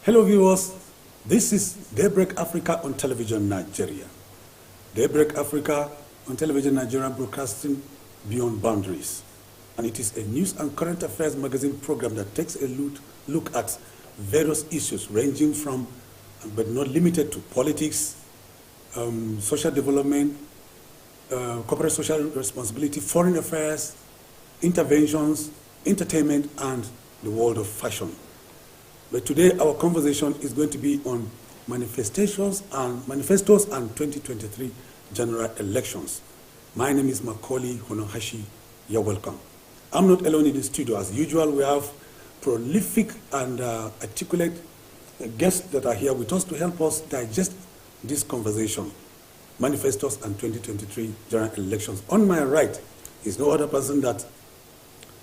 Hello viewers, this is Daybreak Africa on Television Nigeria. Daybreak Africa on Television Nigeria, broadcasting beyond boundaries. And it is a news and current affairs magazine program that takes a look at various issues ranging from, but not limited to, politics, social development, corporate social responsibility, foreign affairs, interventions, entertainment, and the world of fashion. But today our conversation is going to be on manifestos and 2023 general elections. My name is Macaulay Honohashi. You're welcome. I'm not alone in the studio. As usual, we have prolific and articulate guests that are here with us to help us digest this conversation. Manifestos and 2023 general elections. On my right is no other person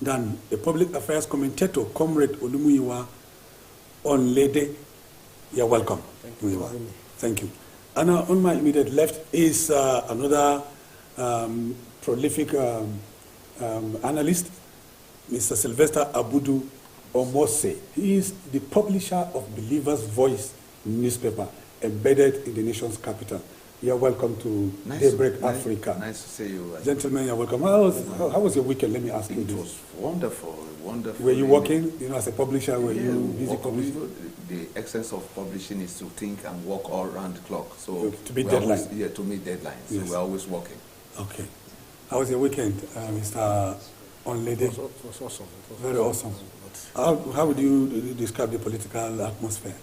than a public affairs commentator, Comrade Olumuyiwa Onlede. You're welcome. Thank you. Thank you. And on my immediate left is another prolific analyst, Mr. Sylvester Abudu Omose. He is the publisher of Believer's Voice newspaper, embedded in the nation's capital. You're welcome to Daybreak Africa. Nice to see you. Gentlemen, you're welcome. How was your weekend? Let me ask you this. It was wonderful, wonderful. Were you working, as a publisher? Were you busy publishing? The essence of publishing is to think and work all around the clock. So to meet deadlines. To meet deadlines. Yes. So we're always working. Okay. How was your weekend, Mr. Onlede? It was awesome. Very awesome. How would you describe the political atmosphere?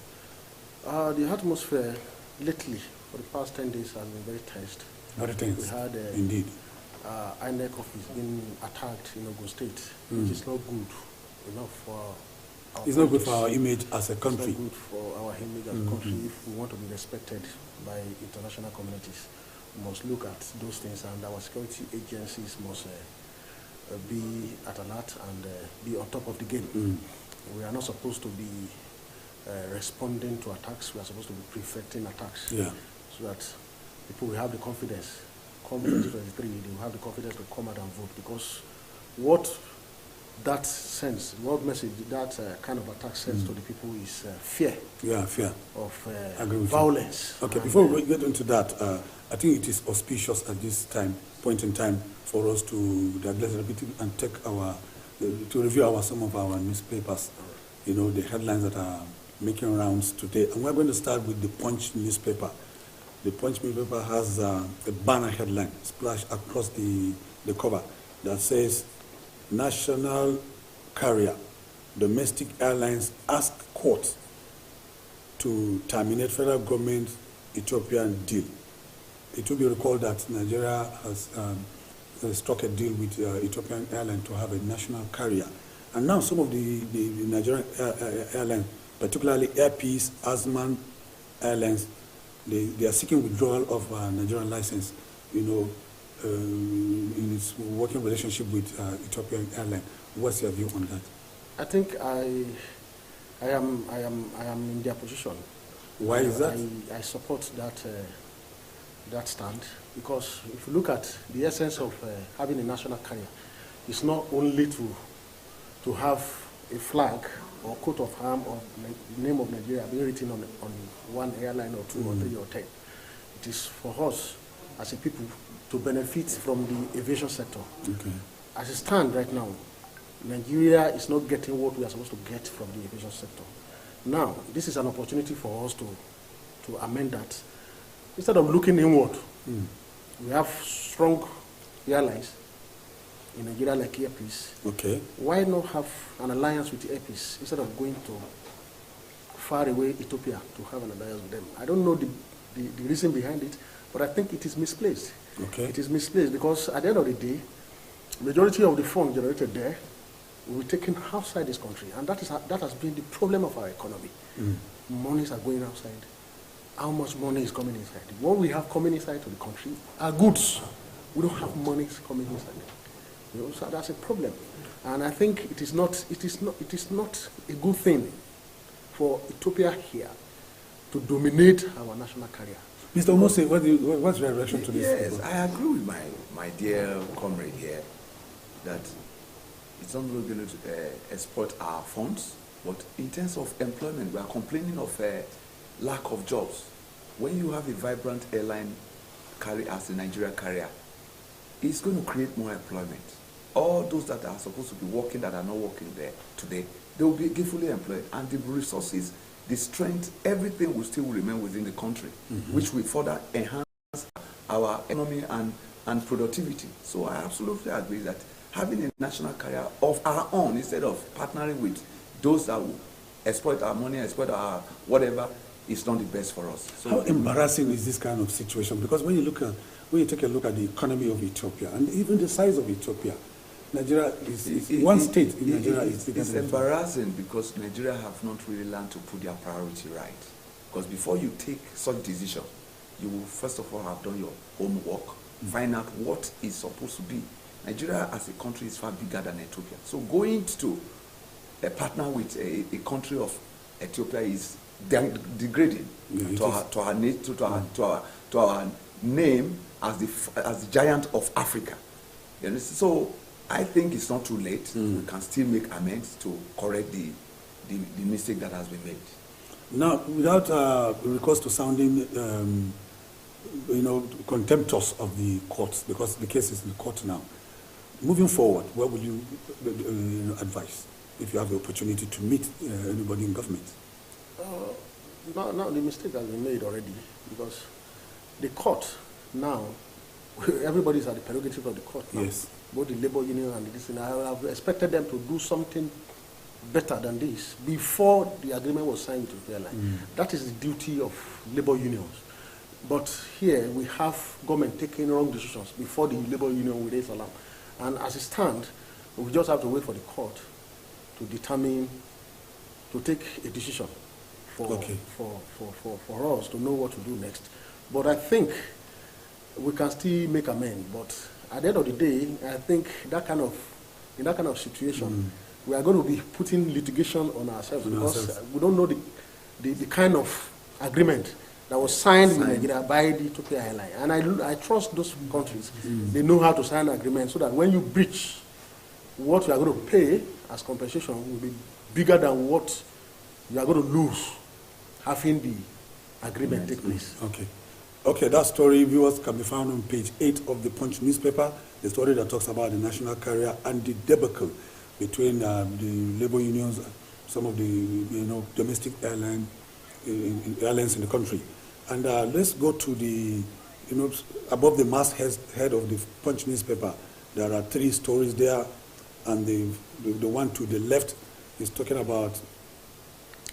The atmosphere lately, for the past 10 days, has been very tense. Very tense. We had indeed. INEC office being attacked in Ogun State, which is not good for our It's not good for our image as a country. It's not good for our image as a country. If we want to be respected by international communities, we must look at those things, and our security agencies must be at alert and be on top of the game. We are not supposed to be responding to attacks. We are supposed to be prefecting attacks, so that people will have the confidence. Come 2023, they will have the confidence to come out and vote, because what that sense, what message that kind of attack sends to the people is fear. Yeah, fear of violence. Okay, before we get into that, I think it is auspicious at this point in time, for us to digress a bit and take to review some of our newspapers. The headlines that are making rounds today, and we're going to start with the Punch newspaper. The Punch newspaper has a banner headline splashed across the cover that says, "National carrier, domestic airlines ask court to terminate federal government Ethiopian deal." It will be recalled that Nigeria has struck a deal with Ethiopian Airlines to have a national carrier. And now some of the Nigerian airlines, particularly Air Peace, Azman Airlines, they are seeking withdrawal of Nigerian license, in its working relationship with Ethiopian Airlines. What's your view on that? I think I am in their position. Why is that? I support that stand, because if you look at the essence of having a national carrier, it's not only to have a flag or coat of arms or the name of Nigeria being written on one airline or 2 or 3 or 10. It is for us as a people to benefit from the aviation sector. Okay. As it stands right now, Nigeria is not getting what we are supposed to get from the aviation sector. Now, this is an opportunity for us to amend that. Instead of looking inward, we have strong airlines in Nigeria like Air Peace. Okay. Why not have an alliance with Air Peace instead of going to far away Ethiopia to have an alliance with them? I don't know the reason behind it, but I think it is misplaced. Okay. It is misplaced because at the end of the day, majority of the funds generated there will be taken outside this country, and that has been the problem of our economy. Monies are going outside. How much money is coming inside? What we have coming inside to the country are goods. We don't have money coming inside. So that's a problem, and I think it is not a good thing for Ethiopia here to dominate our national carrier. Mr. Omose, what's your reaction to this? Yes, I agree with my dear comrade here that it's not only going to exploit our funds, but in terms of employment, we are complaining of lack of jobs. When you have a vibrant airline carrier as a Nigeria carrier, it's going to create more employment. All those that are supposed to be working that are not working there today, they will be gainfully employed, and the resources, the strength, everything will still remain within the country, which will further enhance our economy and productivity. So I absolutely agree that having a national carrier of our own instead of partnering with those that will exploit our money, exploit our whatever, is not the best for us. So how embarrassing is this kind of situation? Because when you take a look at the economy of Ethiopia and even the size of Ethiopia, Nigeria is one state in Nigeria is bigger it's than embarrassing because Nigeria have not really learned to put their priority right. Because before you take such decision, you will first of all have done your homework, find out what is supposed to be. Nigeria as a country is far bigger than Ethiopia. So going to a partner with a country of Ethiopia is degrading to our name as the giant of Africa. You know? So I think it's not too late. We can still make amends to correct the mistake that has been made. Now, without recourse to sounding, contemptuous of the courts, because the case is in the court now, moving forward, what would you advise if you have the opportunity to meet anybody in government? No, the mistake has been made already, because the court now, everybody's at the prerogative of the court now. Yes. Both the labor union and this, and I have expected them to do something better than this before the agreement was signed with the airline. That is the duty of labor unions. But here we have government taking wrong decisions before the labor union will raise alarm. And as it stands, we just have to wait for the court to determine, to take a decision for us to know what to do next. But I think we can still make amends. But at the end of the day, I think in that kind of situation, we are going to be putting litigation on ourselves because we don't know the kind of agreement that was signed with Nigeria by the Ethiopia airline. And I trust those countries. They know how to sign an agreement so that when you breach, what you are going to pay as compensation will be bigger than what you are going to lose having the agreement take place. Okay, that story, viewers, can be found on page 8 of the Punch newspaper, the story that talks about the national carrier and the debacle between the labor unions, some of the domestic airlines in the country. And let's go to the, above the masthead of the Punch newspaper, there are 3 stories there, and the one to the left is talking about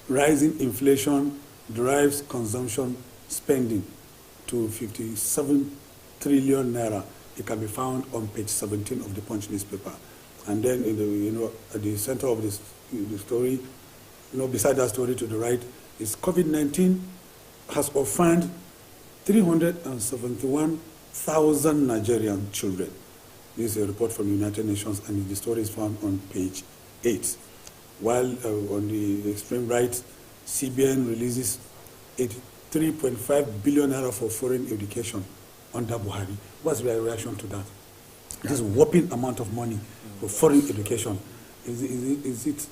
rising inflation drives consumption spending to 57 trillion naira. It can be found on page 17 of the Punch newspaper. And then at the center of the story, beside that story to the right, is COVID-19 has orphaned 371,000 Nigerian children. This is a report from the United Nations, and the story is found on page 8. While on the extreme right, CBN releases 83.5 billion naira for foreign education under Buhari. What's your reaction to that? This whopping amount of money for foreign education, is it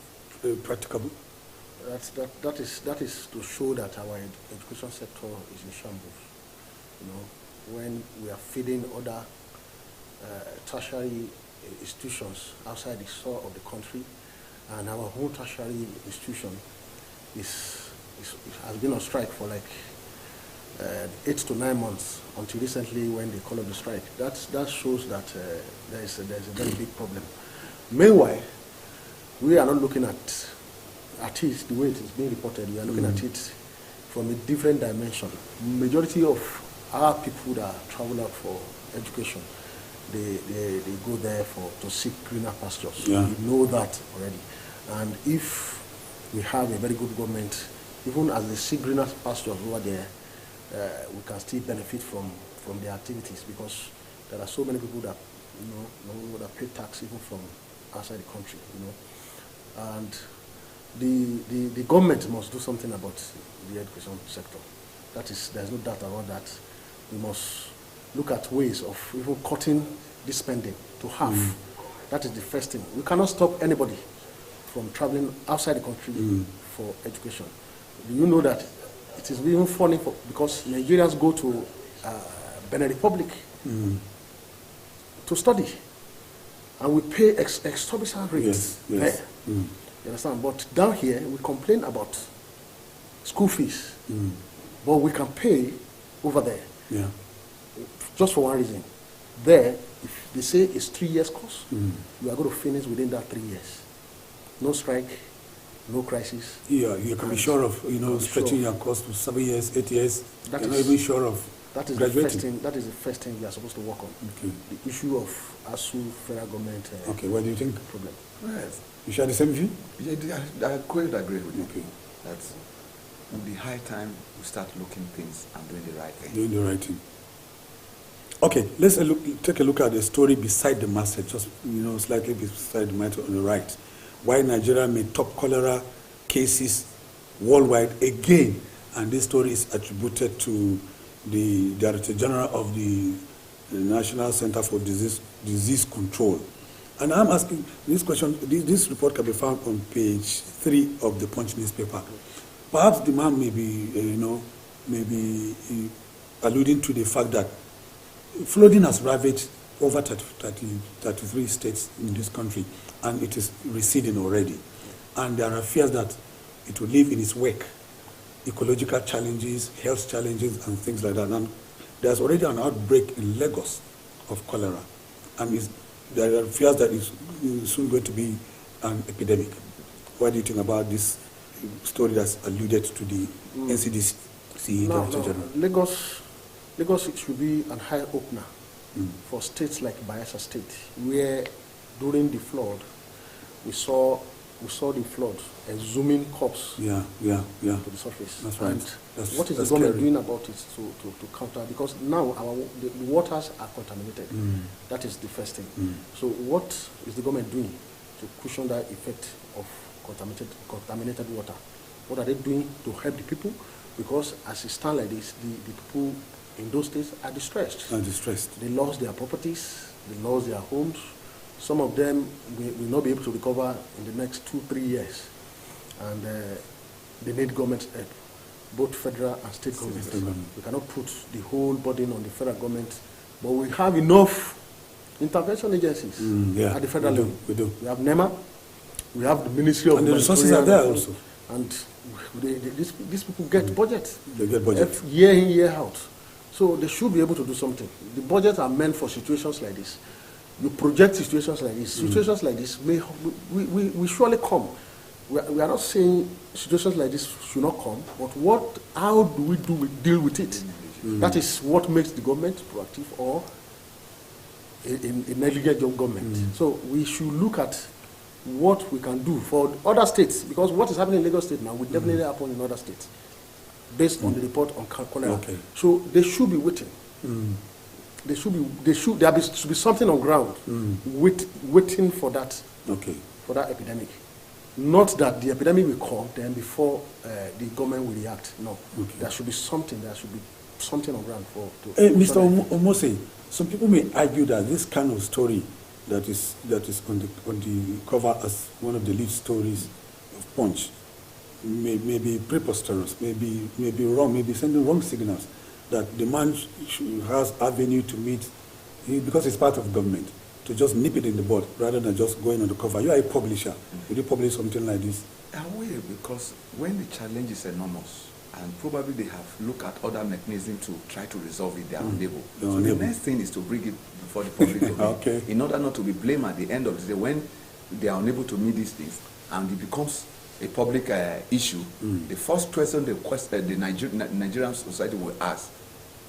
practicable? That is to show that our education sector is in shambles. When we are feeding other tertiary institutions outside the soil of the country, and our own tertiary institution has been on strike for like 8 to 9 months until recently when they called up the strike. That shows that there is a very big problem. Meanwhile, we are not looking at it the way it is being reported. We are looking at it from a different dimension. Majority of our people that travel out for education, they go there to seek greener pastures. Yeah. We know that already. And if we have a very good government, even as they seek greener pastures over there, we can still benefit from their activities, because there are so many people that that pay tax even from outside the country. And the government must do something about the education sector. There's no doubt about that. We must look at ways of even cutting this spending to half, That is the first thing. We cannot stop anybody from traveling outside the country for education. Do you know that it is even funny because Nigerians go to Benin Republic to study, and we pay exorbitant rates there. You understand? But down here, we complain about school fees, but we can pay over there. Yeah. Just for one reason. There, if they say it's 3 years course, you are going to finish within that 3 years. No strike, no crisis. Yeah, you can be sure of, stretching your course to 7 years, 8 years. You're not even sure of graduating. That is the first thing we are supposed to work on. Okay. The issue of ASU, federal government. Okay, what do you think? Problem. Yes. You share the same view? Yeah, I quite agree with you. Okay. That's it will be high time we start looking things and doing the right thing. Doing the right thing. Okay, let's take a look at the story beside the masthead, just slightly beside the masthead on the right. Why Nigeria may top cholera cases worldwide again, and this story is attributed to the Director General of the National Center for Disease Control. And I'm asking this question. This report can be found on page 3 of the Punch newspaper. Perhaps the man may be, alluding to the fact that flooding has ravaged over 33 states in this country, and it is receding already. And there are fears that it will leave in its wake ecological challenges, health challenges, and things like that. And there's already an outbreak in Lagos of cholera, and there are fears that it's soon going to be an epidemic. What do you think about this story that's alluded to the NCDC Director General? Lagos it should be an eye opener for states like Bayelsa State, where during the flood we saw the flood exhuming corpse to the surface. That's right. And that's what is the government doing about it to counter? Because now the waters are contaminated. That is the first thing. So what is the government doing to cushion that effect of contaminated water? What are they doing to help the people? Because as it stands like this, the people in those states are distressed. They lost their properties, they lost their homes. Some of them will not be able to recover in the next 2-3 years. And they need government help, both federal and state governments. We cannot put the whole burden on the federal government, but we have enough intervention agencies at the federal level. We do. We have NEMA, we have the Ministry of And the resources are there also. And these people get budget. They get budget. Year in, year out. So they should be able to do something. The budgets are meant for situations like this. You project situations like this. Situations like this we surely come. We are not saying situations like this should not come, but how do we deal with it? That is what makes the government proactive or a negligent government. So we should look at what we can do for other states, because what is happening in Lagos State now will definitely happen in other states, based on the report on cholera. Okay. So they should be waiting. There should be something on ground waiting for that epidemic. Not that the epidemic will come then before the government will react. No, there should be something. There should be something on ground Mr. Omose, some people may argue that this kind of story that is on the cover as one of the lead stories of Punch may be preposterous, may be wrong, may be sending wrong signals, that the man has avenue to meet, because it's part of government, to just nip it in the bud rather than just going on the cover. You are a publisher. Would you publish something like this? I will, because when the challenge is enormous, and probably they have looked at other mechanisms to try to resolve it, they are unable. So the next thing is to bring it before the public domain, in order not to be blamed at the end of the day when they are unable to meet these things, and it becomes a public issue. The first question the Nigerian society will ask,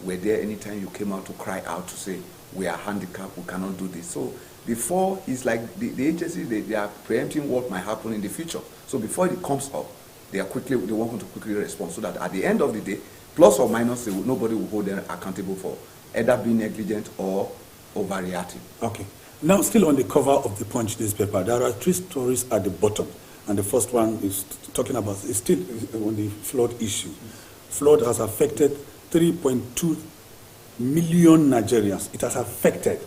were there any time you came out to cry out to say, we are handicapped, we cannot do this? So before, it's like the agency, they are preempting what might happen in the future. So before it comes up, they want to quickly respond, so that at the end of the day, plus or minus, nobody will hold them accountable for either being negligent or overreacting. Okay. Now, still on the cover of the Punch newspaper, there are 3 stories at the bottom. And the first one is talking about, it's still on the flood issue. Flood has affected 3.2 million Nigerians. It has affected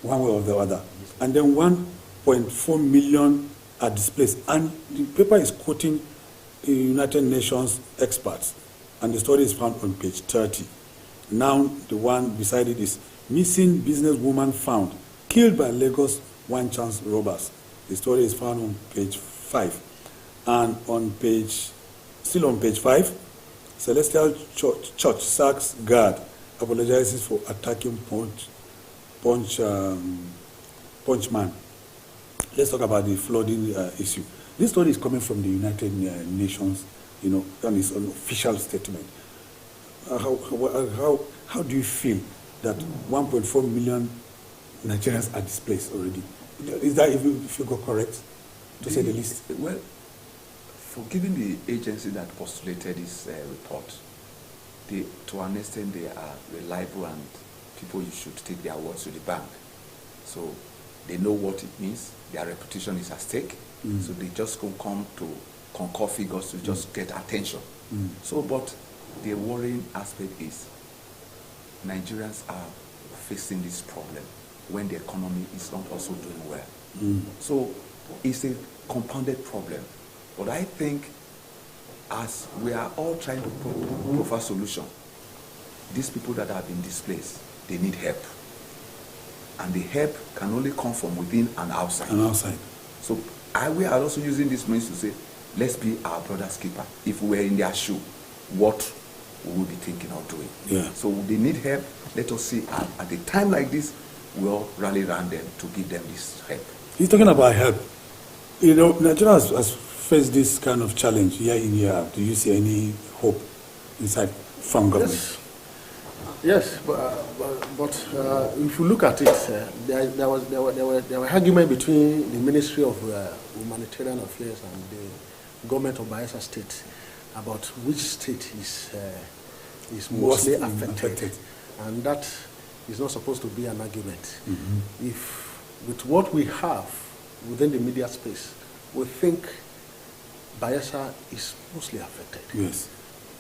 one way or the other. And then one 1.4 million are displaced. And the paper is quoting United Nations experts, and the story is found on page 30. Now, the one beside it is missing businesswoman found, killed by Lagos one-chance robbers. The story is found on page 5. And still on page 5, Celestial Church sacks guard, apologizes for attacking Punchman. Let's talk about the flooding issue. This story is coming from the United Nations, and it's an official statement. How do you feel that 1.4 million Nigerians are displaced already? Is that, if you go correct, to say the least? Well, for giving the agency that postulated this report, to an extent they are reliable, and people, you should take their words to the bank. So they know what it means. Their reputation is at stake. So they just come to concour figures to just get attention. So, but the worrying aspect is Nigerians are facing this problem when the economy is not also doing well. So it's a compounded problem. But I think as we are all trying to offer a solution, these people that have been displaced, they need help. And the help can only come from within and outside. So we are also using this means to say, let's be our brother's keeper. If we were in their shoe, what we would be thinking of doing. Yeah. So they need help. Let us see at a time like this, we all rally around them to give them this help. He's talking about help. Nigeria has faced this kind of challenge year in, year out. Do you see any hope inside from government? Yes, but if you look at it, there were argument between the Ministry of Humanitarian Affairs and the government of Bayelsa State about which state is mostly affected, and that is not supposed to be an argument. If with what we have within the media space, we think Bayelsa is mostly affected. Yes.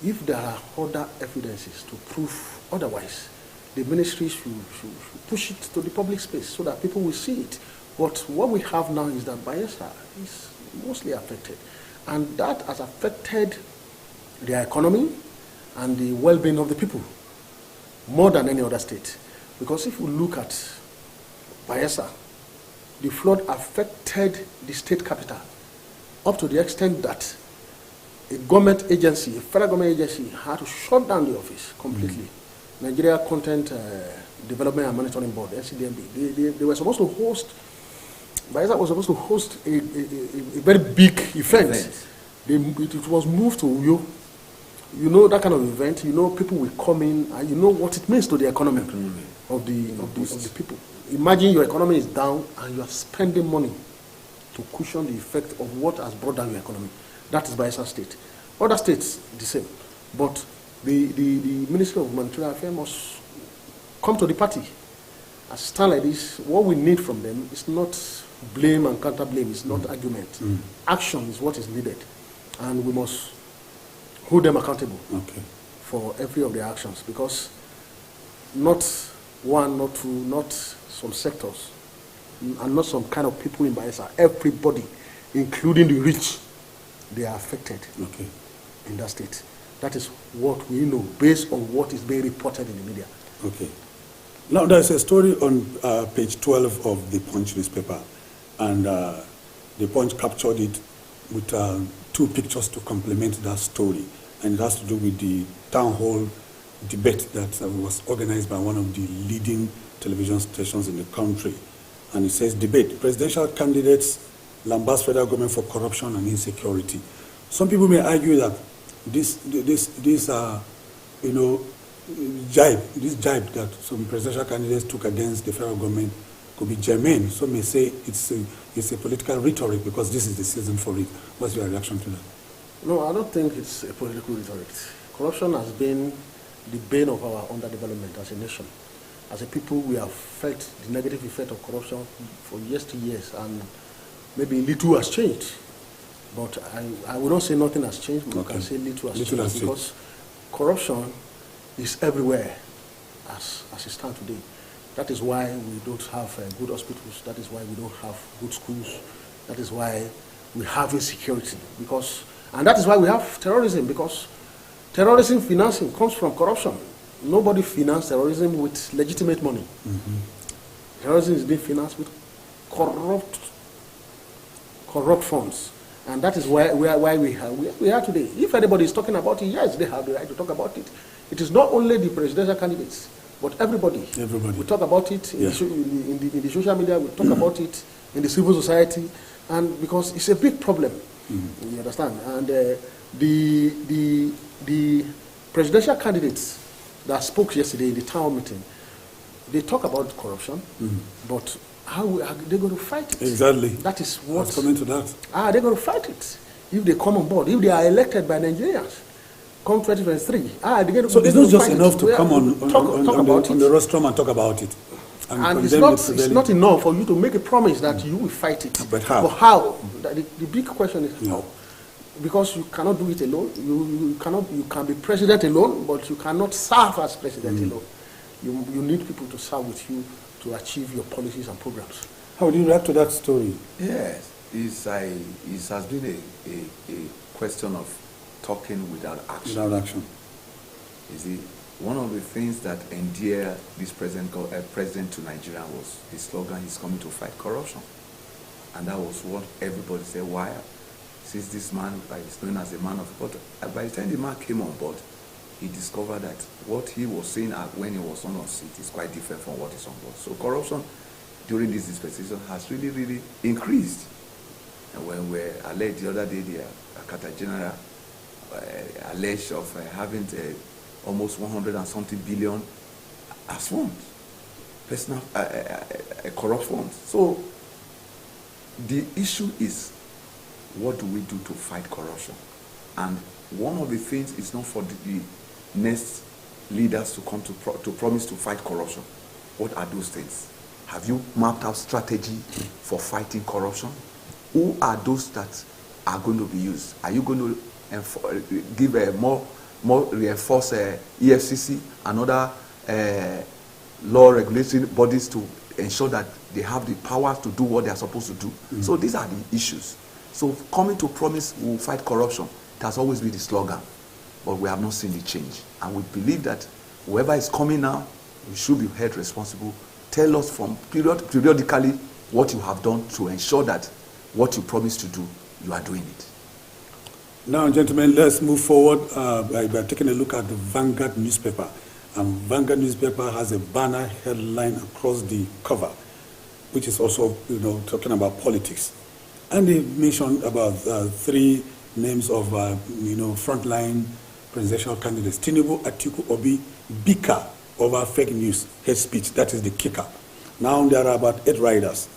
If there are other evidences to prove otherwise, the ministry should push it to the public space so that people will see it. But what we have now is that Bayelsa is mostly affected. And that has affected their economy and the well-being of the people more than any other state. Because if you look at Bayelsa, the flood affected the state capital up to the extent that a government agency, a federal government agency, had to shut down the office completely. Nigeria Content Development and Monitoring Board, NCDMB, they were supposed to host, Bayelsa was supposed to host a very big event. It was moved to Uyo. You know that kind of event, people will come in and you know what it means to the economy of the people. Imagine your economy is down and you are spending money to cushion the effect of what has brought down your economy. That is Bayelsa State. Other states, the same. But the Ministry of Humanitarian Affairs must come to the party. As stand like this, what we need from them is not blame and counter-blame. It's not argument. Action is what is needed. And we must hold them accountable for every of their actions. Because not one, not two, not some sectors, and not some kind of people in Bayelsa. Everybody, including the rich, they are affected in that state. That is what we know based on what is being reported in the media. Okay. Now, there's a story on page 12 of the Punch newspaper, and the Punch captured it with 2 pictures to complement that story, and it has to do with the town hall debate that was organized by one of the leading television stations in the country. And it says, debate, presidential candidates lambast federal government for corruption and insecurity. Some people may argue that this jibe that some presidential candidates took against the federal government could be germane. Some may say it's a political rhetoric because this is the season for it. What's your reaction to that? No, I don't think it's a political rhetoric. Corruption has been the bane of our underdevelopment as a nation. As a people, we have felt the negative effect of corruption for years to years, and maybe little has changed. But I will not say nothing has changed, but I can say little has changed because corruption is everywhere as it stands today. That is why we don't have good hospitals. That is why we don't have good schools. That is why we have insecurity. And that is why we have terrorism, because terrorism financing comes from corruption. Nobody finances terrorism with legitimate money. Terrorism is being financed with corrupt funds. And that is why we are today. If anybody is talking about it, yes, they have the right to talk about it. It is not only the presidential candidates, but everybody. We talk about it in the social media, we talk about it in the civil society, and because it's a big problem. You understand? And the presidential candidates that spoke yesterday in the town meeting, they talk about corruption, but how are they going to fight it? Exactly. That is what. What's coming to that? They're going to fight it if they come on board. If they are elected by Nigerians, come 2023. So it's not just enough to come on the rostrum and talk about it. And it's not enough for you to make a promise that you will fight it. But how? The big question is how. Because you cannot do it alone. You can be president alone, but you cannot serve as president alone. You need people to serve with you to achieve your policies and programs. How would you react to that story? Yes, it has been a question of talking without action. Without action. You see, one of the things that endeared this president to Nigeria was his slogan, he's coming to fight corruption. And that was what everybody said, why? Since this man is known as a man of God. By the time the man came on board, he discovered that what he was saying when he was on seat is quite different from what is on board. So corruption during this dispensation has really, really increased. And when we alleged the other day, the Akata General alleged of having almost 100 and something billion as funds, personal corrupt funds. So the issue is, what do we do to fight corruption? And one of the things is not for the next leaders to come to promise to fight corruption. What are those things? Have you mapped out strategy for fighting corruption? Who are those that are going to be used? Are you going to give a more reinforced EFCC and other law regulatory bodies to ensure that they have the power to do what they are supposed to do? So these are the issues. So coming to promise we will fight corruption, it has always been the slogan, but we have not seen the change. And we believe that whoever is coming now, we should be held responsible. Tell us from periodically what you have done to ensure that what you promised to do, you are doing it. Now, gentlemen, let's move forward by taking a look at the Vanguard newspaper. Vanguard newspaper has a banner headline across the cover, which is also, talking about politics. And they mentioned about 3 names of, frontline presidential candidates: Tinubu, Atiku, Obi, bicker over fake news, hate speech. That is the kicker. Now there are about 8 riders.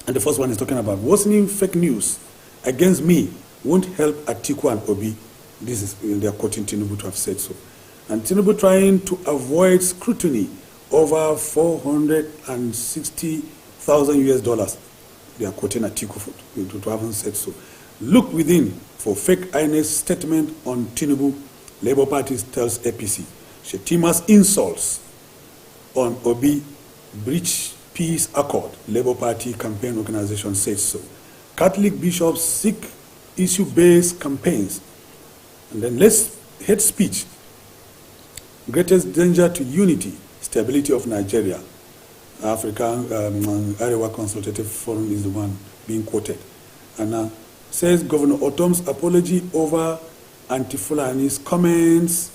And the first one is talking about worsening fake news against me won't help Atiku and Obi. This is, they are quoting Tinubu to have said so. And Tinubu trying to avoid scrutiny over $460,000. They are quoting Atiku to have said so. Look within for fake INE's statement on Tinubu. Labour Party tells APC. Shetima's insults on Obi breach peace accord. Labour Party campaign organization says so. Catholic bishops seek issue-based campaigns. And then hate speech. Greatest danger to unity, stability of Nigeria. African Arewa Consultative Forum is the one being quoted. And says Governor Otom's apology over Anti-Fulani's comments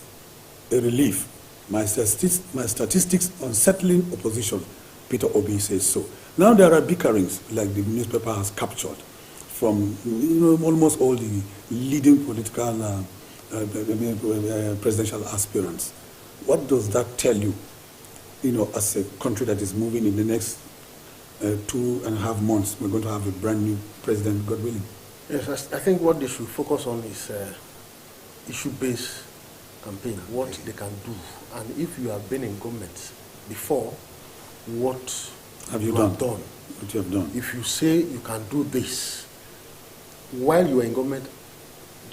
a relief. My statistics on settling opposition, Peter Obi says so. Now there are bickerings, like the newspaper has captured, from almost all the leading political presidential aspirants. What does that tell you, as a country that is moving in the next 2.5 months? We're going to have a brand new president, God willing. Yes, I think what they should focus on is issue-based campaign, what they can do. And if you have been in government before, what have you done? What you have done. If you say you can do this, while you are in government,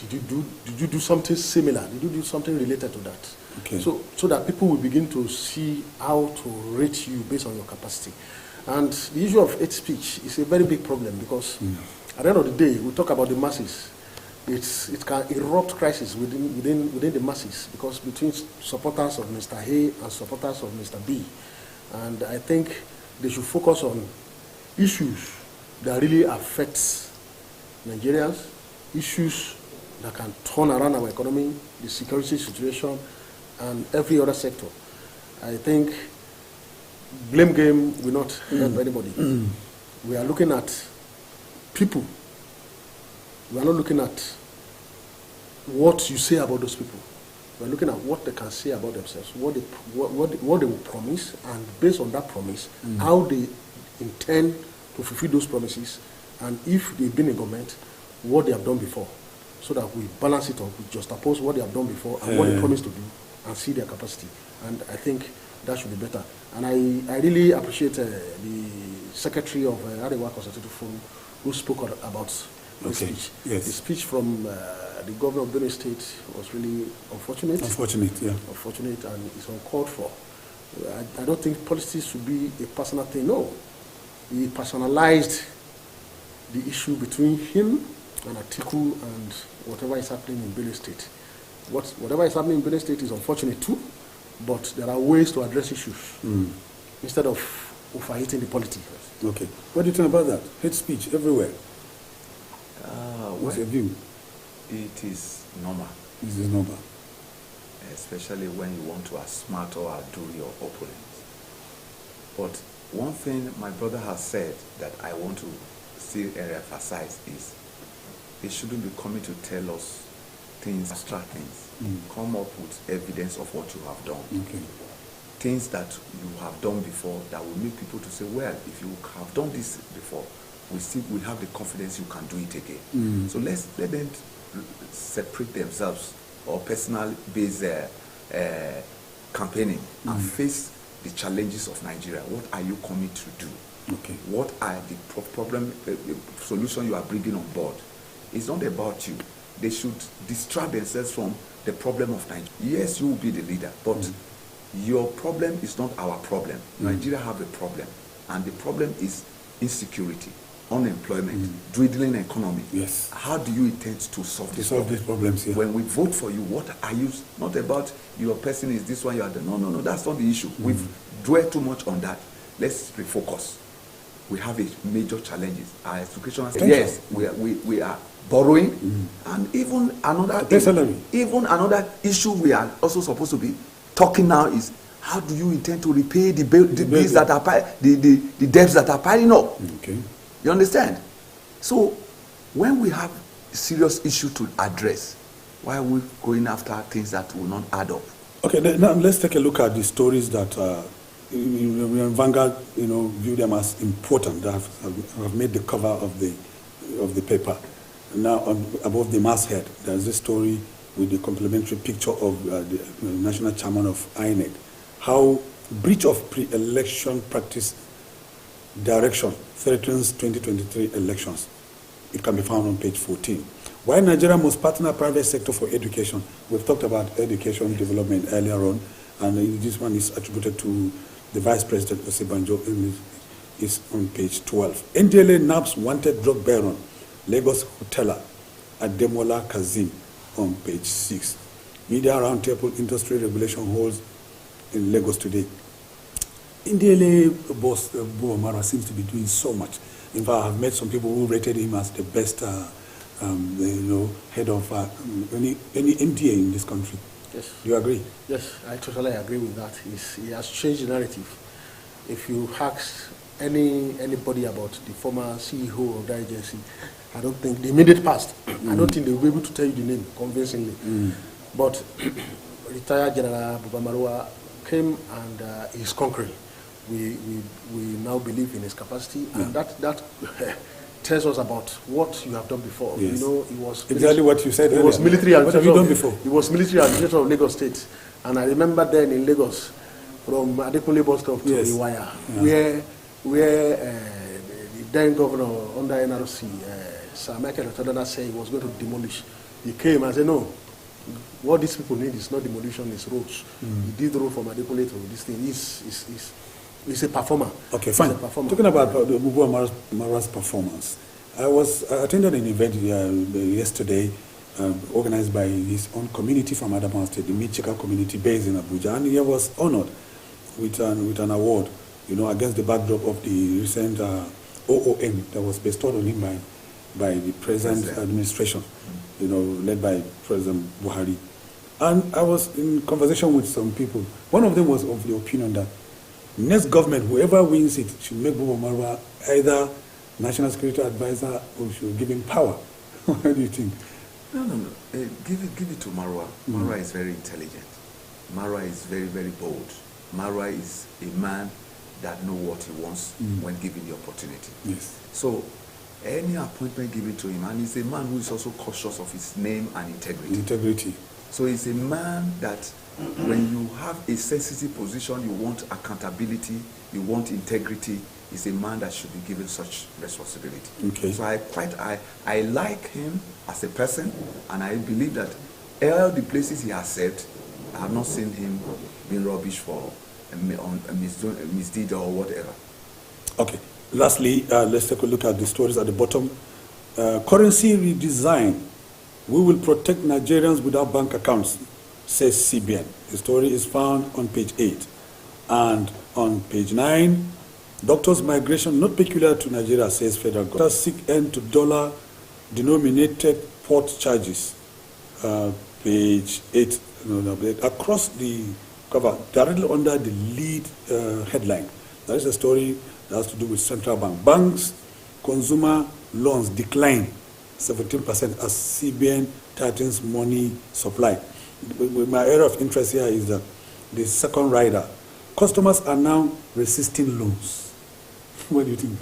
did you do something similar? Did you do something related to that? Okay. So that people will begin to see how to rate you based on your capacity. And the issue of hate speech is a very big problem because at the end of the day, we talk about the masses. It can erupt crisis within the masses because between supporters of Mr. A and supporters of Mr. B. And I think they should focus on issues that really affect Nigerians, issues that can turn around our economy, the security situation, and every other sector. I think blame game will not help anybody. We are looking at people. We are not looking at what you say about those people. We are looking at what they can say about themselves, what they will promise, and based on that promise, how they intend to fulfill those promises, and if they've been in government, what they have done before, so that we balance it up, we just oppose what they have done before and what they promised to do, and see their capacity. And I think that should be better. And I really appreciate the secretary of Arewa Consultative Forum who spoke about the speech. Yes. The speech from the governor of Benue State was really unfortunate. Unfortunate, and it's uncalled for. I don't think politics should be a personal thing. No. He personalized the issue between him and Atiku and whatever is happening in Benue State. Whatever is happening in Benue State is unfortunate too, but there are ways to address issues instead of overheating the politics. Okay. What do you think about that? Hate speech everywhere. What's your view? It is normal. This is normal. Especially when you want to outsmart or outdo your opponent. But one thing my brother has said that I want to still emphasize is they shouldn't be coming to tell us things, abstract things. Come up with evidence of what you have done. Okay. Things that you have done before that will make people to say, well, if you have done this before, we have the confidence you can do it again. So let them separate themselves or personal based campaigning and face the challenges of Nigeria. What are you coming to do? Okay. What are the problem solution you are bringing on board? It's not about you. They should distract themselves from the problem of Nigeria. Yes, you will be the leader, but your problem is not our problem. Nigeria have a problem, and the problem is insecurity, unemployment, dwindling economy. Yes. How do you intend to solve this problem? These problems here. When we vote for you, what are you? Not about your person is this one, you are the. No, that's not the issue. We've dwelled too much on that. Let's refocus. We have a major challenges. Our education, yes, we are borrowing, and even another issue we are also supposed to be talking now is how do you intend to repay the bills that are the debts that are piling up? Okay. You understand? So when we have serious issue to address, why are we going after things that will not add up? Okay, now let's take a look at the stories that Vanguard, view them as important, that have made the cover of the paper. Now, above the masthead, there's this story with the complimentary picture of the national chairman of INEC. How breach of pre-election practice direction threatens 2023 elections. It can be found on page 14. Why Nigeria must partner private sector for education. We've talked about education development earlier on, and this one is attributed to the Vice President, Osibanjo, and is on page 12. NDLA nabbs wanted drug baron, Lagos hoteler, Ademola Kazim, on page 6. Media roundtable industry regulation holds in Lagos today. NDLA boss Buomara seems to be doing so much. In fact, I've met some people who rated him as the best, head of any NDA in this country. Yes. Do you agree? Yes, I totally agree with that. He has changed the narrative. If you ask anybody about the former CEO of that agency, I don't think the immediate past, I don't think they will be able to tell you the name convincingly. But retired General Buba came and he's conquering. We now believe in his capacity, and that tells us about what you have done before. Yes. He was exactly what you said. He was military what have you done before? He was military administrator of Lagos State, and I remember then in Lagos, from Adekunle bus stop to Iwaya, where the then governor under NRC, Sir Michael Otadana, said he was going to demolish he came and said, no, what these people need is not demolition, it's roads. He did road from Adekule to this thing. He's a performer. Okay, fine. Talking about the Bubu Amara's performance, I attended an event yesterday organized by his own community from Adamawa State, the Michika community based in Abuja, and he was honored with an award, against the backdrop of the recent OOM that was bestowed on him by the present administration, led by President Buhari. And I was in conversation with some people. One of them was of the opinion that next government, whoever wins it, should make Bubu Amara either National Security Advisor or should give him power. What do you think? No. Give it to Marwa. Marwa is very intelligent. Marwa is very, very bold. Marwa is a man that knows what he wants when given the opportunity. Yes. So any appointment given to him, and he's a man who is also cautious of his name and integrity. So he's a man that when you have a sensitive position, you want accountability, you want integrity, is a man that should be given such responsibility. Okay. So I like him as a person, and I believe that all the places he has served, I have not seen him being rubbish for a misdeed or whatever. Okay. Lastly, let's take a look at the stories at the bottom. Currency redesign. We will protect Nigerians without bank accounts, says CBN. The story is found on page 8. And on page 9, doctors' migration not peculiar to Nigeria, says federal government. Doctors seek end to dollar-denominated port charges. Page 8. Across the cover, directly under the lead headline, there is a story that has to do with central bank. Banks, consumer loans decline 17% as CBN tightens money supply. My area of interest here is that the second rider. Customers are now resisting loans. What do you think?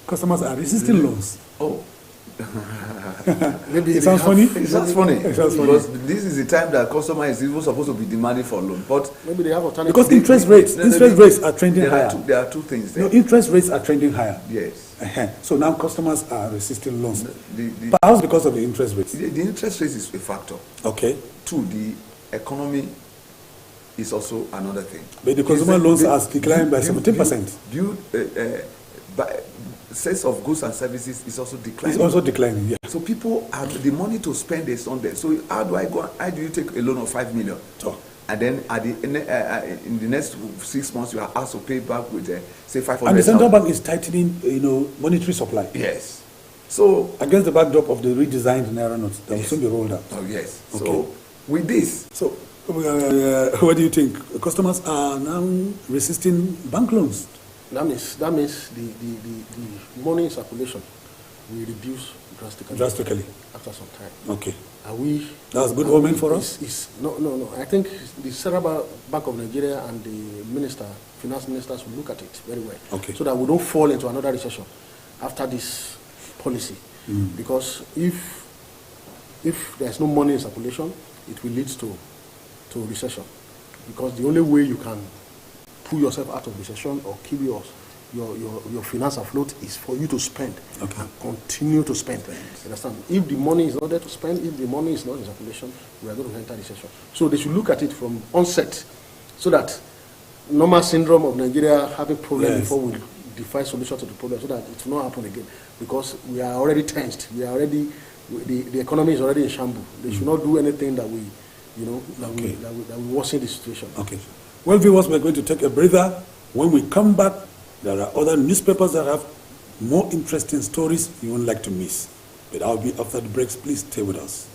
Customers are resisting loans. Oh. Maybe it sounds funny. It sounds funny. Because this is the time that customer is even supposed to be demanding for loan. But maybe they have alternative. Because interest rates are trending higher. There are two things there. No, interest rates are trending higher. Yes. So now customers are resisting loans. Perhaps because of the interest rates. The interest rate is a factor. Okay. Two, the economy is also another thing. But the consumer loans are declined by 17%. Sales of goods and services is also declining. It's also declining, yeah. So people have the money to spend is on there. So how do you take a loan of 5 million? Sure. And then in the next 6 months you are asked to pay back with say 500. And the central bank is tightening, monetary supply. Yes. So against the backdrop of the redesigned naira notes that will soon be rolled out. Oh yes. Okay. So with this, so what do you think? Customers are now resisting bank loans. That means the money circulation will reduce drastically after some time. Okay. Are we? That's good omen for us. No. I think the Central Bank of Nigeria and the finance ministers will look at it very well. Okay. So that we don't fall into another recession after this policy. Because if there's no money in circulation, it will lead to recession. Because the only way you can pull yourself out of recession or keep your finance afloat is for you to spend and continue to spend. You understand? If the money is not there to spend, if the money is not in circulation, we are going to enter recession. So they should look at it from onset, so that normal syndrome of Nigeria having problem before we define solution to the problem, so that it will not happen again. Because we are already tensed. We are already the economy is already in shambles. They should not do anything that we worsen the situation. Okay. Well, viewers, we're going to take a breather. When we come back, there are other newspapers that have more interesting stories you won't like to miss. But I'll be after the breaks. Please stay with us.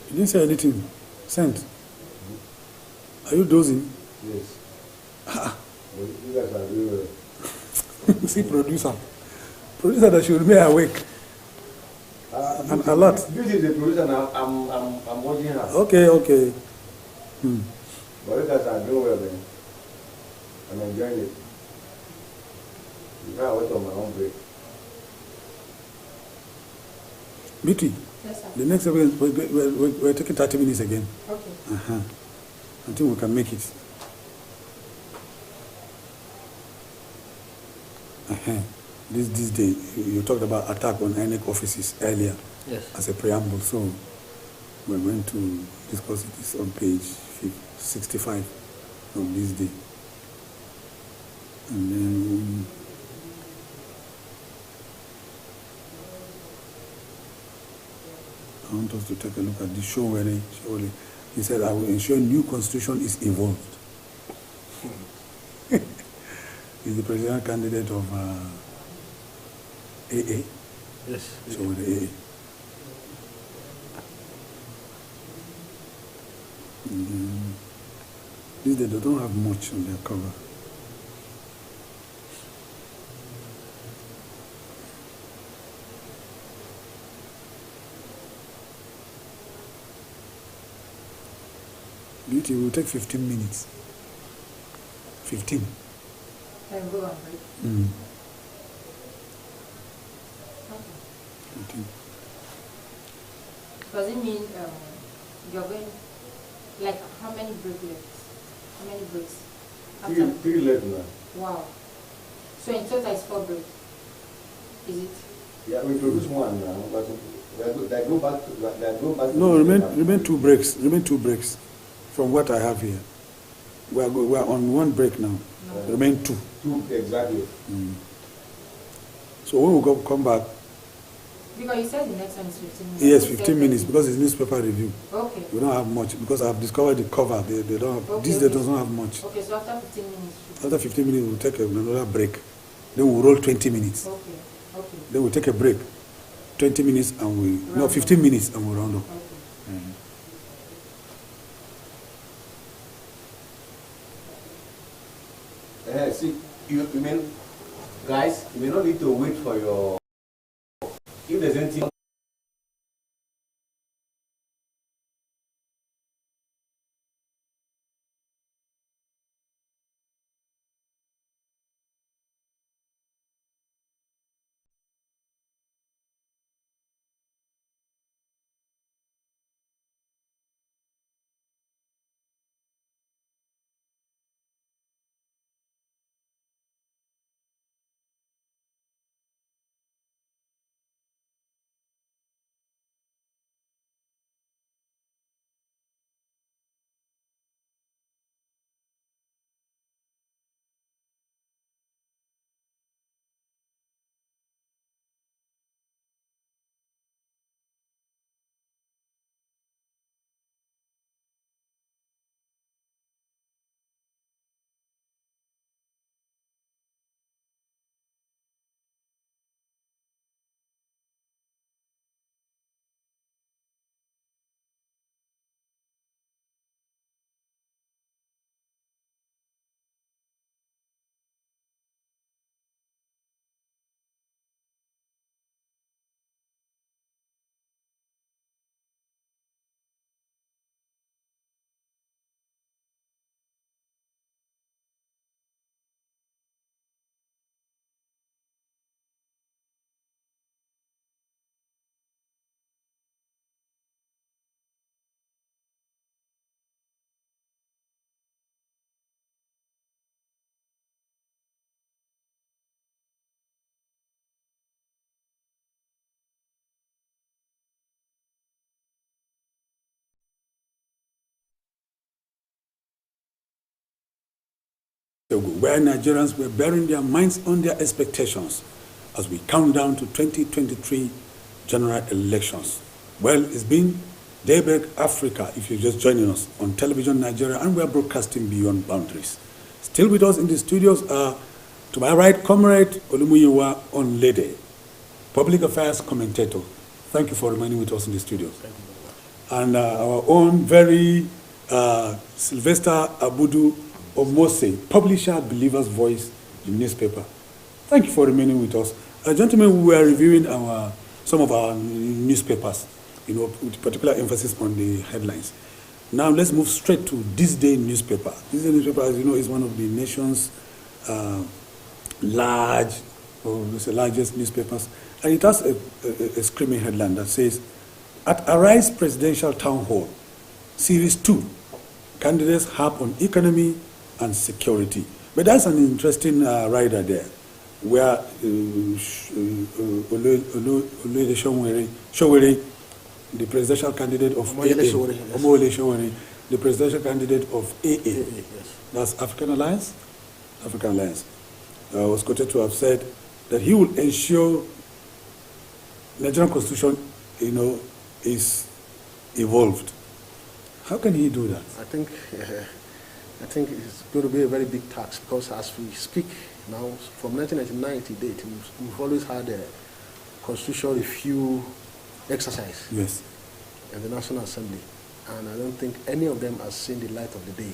You didn't say anything. Sent. Are you dozing? Yes. Ah. You guys are doing well. See, producer. Producer that should remain awake. And a lot. This is the producer now. I'm watching her. Okay, okay. But you guys are doing well, man. I'm enjoying it. Now I went on my own break. Beauty. Yes, sir. The next episode, we're taking 30 minutes again. Okay. I think we can make it. This day, you talked about attack on INEC offices earlier. Yes. As a preamble, so we're going to discuss it. It's on page 65 of this day. And then I want us to take a look at the show where he said, I will ensure new constitution is evolved. He's the presidential candidate of AA. Yes. So with the AA. These days they don't have much on their cover. Beauty will take 15 minutes. 15. And go on, right? Mm. Okay. 15. Does it mean you're going, like, how many break left? How many breaks? Three left now. Wow. So in total it's 4 breaks. Is it? Yeah, we produce one now, but they go back to No, remain 2 breaks. Remain 2 breaks from what I have here. We are on 1 break now. No. Remain 2. Two, exactly. So when we come back, Because you said the next one is 15 minutes. yes, You said 15 minutes 30. because it's newspaper review. Okay. We don't have much because I've discovered the cover. They don't have, Okay, this okay. they don't have much. Okay, so after 15 minutes. After 15 minutes, we'll take another break. Then we'll roll 20 minutes. Okay. Okay. Then we'll take a break. 20 minutes and we, no, Round 15 up. minutes and we'll round up. Okay. See, you mean, guys, you may not need to wait for your. If there's anything. Where Nigerians were bearing their minds on their expectations as we count down to 2023 general elections. Well, it's been Daybreak Africa, if you're just joining us on Television Nigeria, and we're broadcasting beyond boundaries. Still with us in the studios are, to my right, Comrade Olumuyiwa Onlede, Public Affairs Commentator. Thank you for remaining with us in the studios. Thank you very much. and our own very Sylvester Abudu Omose, publisher Believer's Voice, the newspaper. Thank you for remaining with us. Gentlemen, we were reviewing some of our newspapers, with particular emphasis on the headlines. Now let's move straight to This Day newspaper. This Day newspaper, as you know, is one of the nation's largest newspapers, and it has a screaming headline that says, "At Arise Presidential Town Hall, Series 2, candidates harp on economy and security." But that's an interesting rider there, where Oluyede Sowore, the presidential candidate of Omoyele Sowore, the presidential candidate of AA, yes. that's African Alliance, was quoted to have said that he will ensure Nigerian Constitution, is evolved. How can he do that? I think it's going to be a very big task, because as we speak now, from 1999 to date, we've always had a constitutional review exercise Yes. in the National Assembly, and I don't think any of them has seen the light of the day.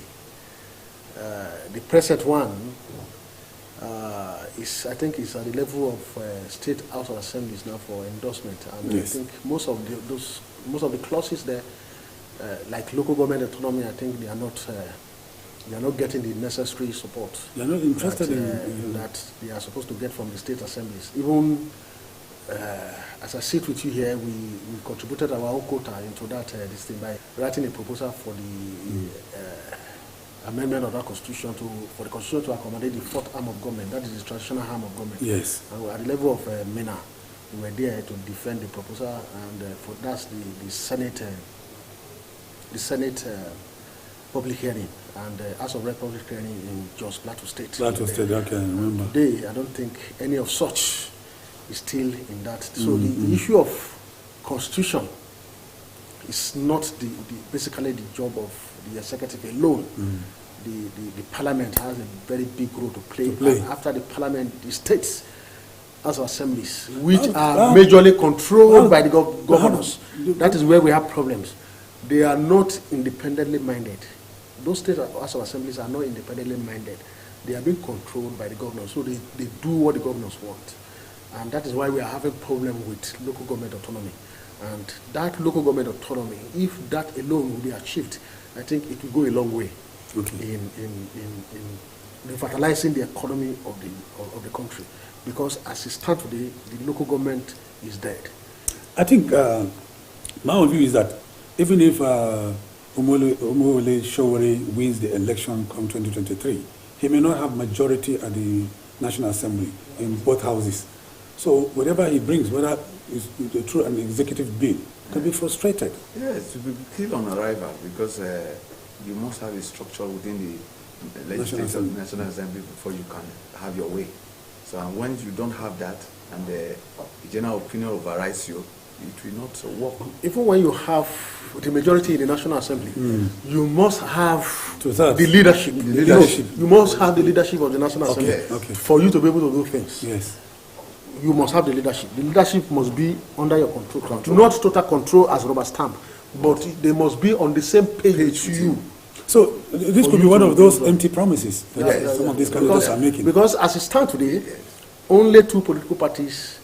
The present one is at the level of state House of Assemblies now for endorsement, and Yes. I think most of the clauses there, like local government autonomy, I think they are not getting the necessary support. They are not interested that they are supposed to get from the state assemblies. Even as I sit with you here, we contributed our own quota into that this thing by writing a proposal for the amendment of that constitution for the constitution to accommodate the fourth arm of government, that is the traditional arm of government. Yes. And at the level of MENA, we were there to defend the proposal, and for that's the Senate public hearing, and House of Rep public hearing in Jos Plateau State. Plateau State, okay, I remember. Today, I don't think any of such is still in that. So the issue of constitution is not basically the job of the executive alone. The parliament has a very big role to play. And after the parliament, the states as assemblies, which are majorly controlled by the governors. That is where we have problems. They are not independently minded. Those state House of Assemblies are not independently minded. They are being controlled by the governors, so they do what the governors want. And that is why we are having a problem with local government autonomy. And that local government autonomy, if that alone will be achieved, I think it will go a long way in revitalizing the economy of the country. Because as it stands today, the local government is dead. I think my own view is that even if Omoyele Sowore wins the election come 2023, he may not have majority at the National Assembly in both houses. So whatever he brings, whether it's through an executive bill, can be frustrated. Yes, to be killed on arrival, because you must have a structure within the legislative National Assembly before you can have your way. So when you don't have that, and the general opinion overrides you, it will not work. Even when you have the majority in the National Assembly, you must have the leadership. You must have the leadership of the National Assembly for you to be able to do things. Yes. You must have the leadership. The leadership must be under your control. Not total control as rubber stamp, but they must be on the same page to you. So this could be one of those empty promises that some of these candidates are making. Because as it stands today, only 2 political parties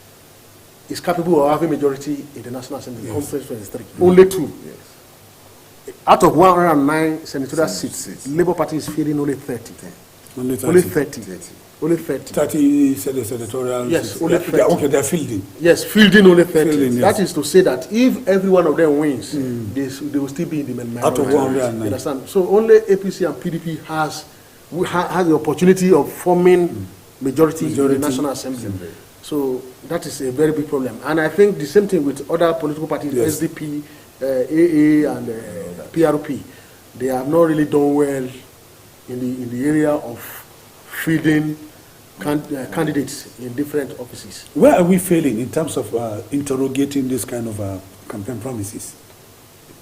is capable of having majority in the National Assembly, Conference 23. Only 2. Yes. Out of 109 senatorial seats, Labour Party is filling only 30. Only 30. Only 30. 30 senatorial. Yes, only 30. Okay, they're fielding. Yes, fielding only 30. Fielding, yes. That is to say that if every one of them wins, they will still be in the minority. Out of 109. You understand? So only APC and PDP has the opportunity of forming majority in the National Assembly. So that is a very big problem. And I think the same thing with other political parties, SDP, AA, and PRP. They have not really done well in the area of feeding candidates in different offices. Where are we failing in terms of interrogating this kind of campaign promises?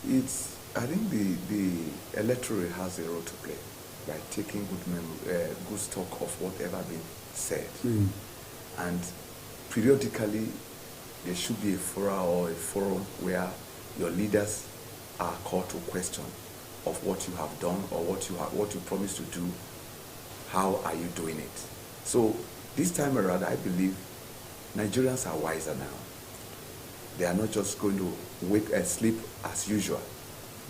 I think the electorate has a role to play by taking good stock of whatever been said. And periodically, there should be a forum where your leaders are called to question of what you have done or what you promised to do, how are you doing it? So this time around, I believe Nigerians are wiser now. They are not just going to wake and sleep as usual.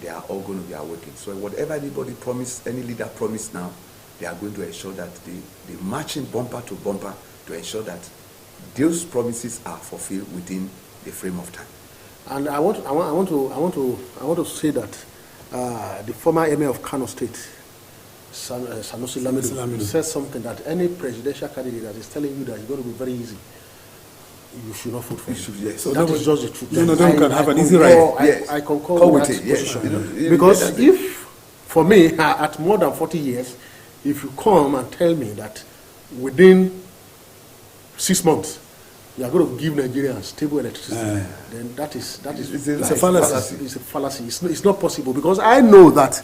They are all going to be awakened. So whatever anybody promised, any leader promised now, they are going to ensure that they marching bumper to bumper to ensure that those promises are fulfilled within the frame of time. And I want to say that the former Emir of Kano State, Sanusi Lamido, says something that any presidential candidate that is telling you that it's going to be very easy, you should not vote for him. Yes. So that is just the truth. None of them can have an easy ride. Yes. I concur with that position. Yes. Because if, for me, at more than 40 years, if you come and tell me that within 6 months, you are going to give Nigerians stable electricity, then that is It's a fallacy. It's a fallacy. It's not possible, because I know that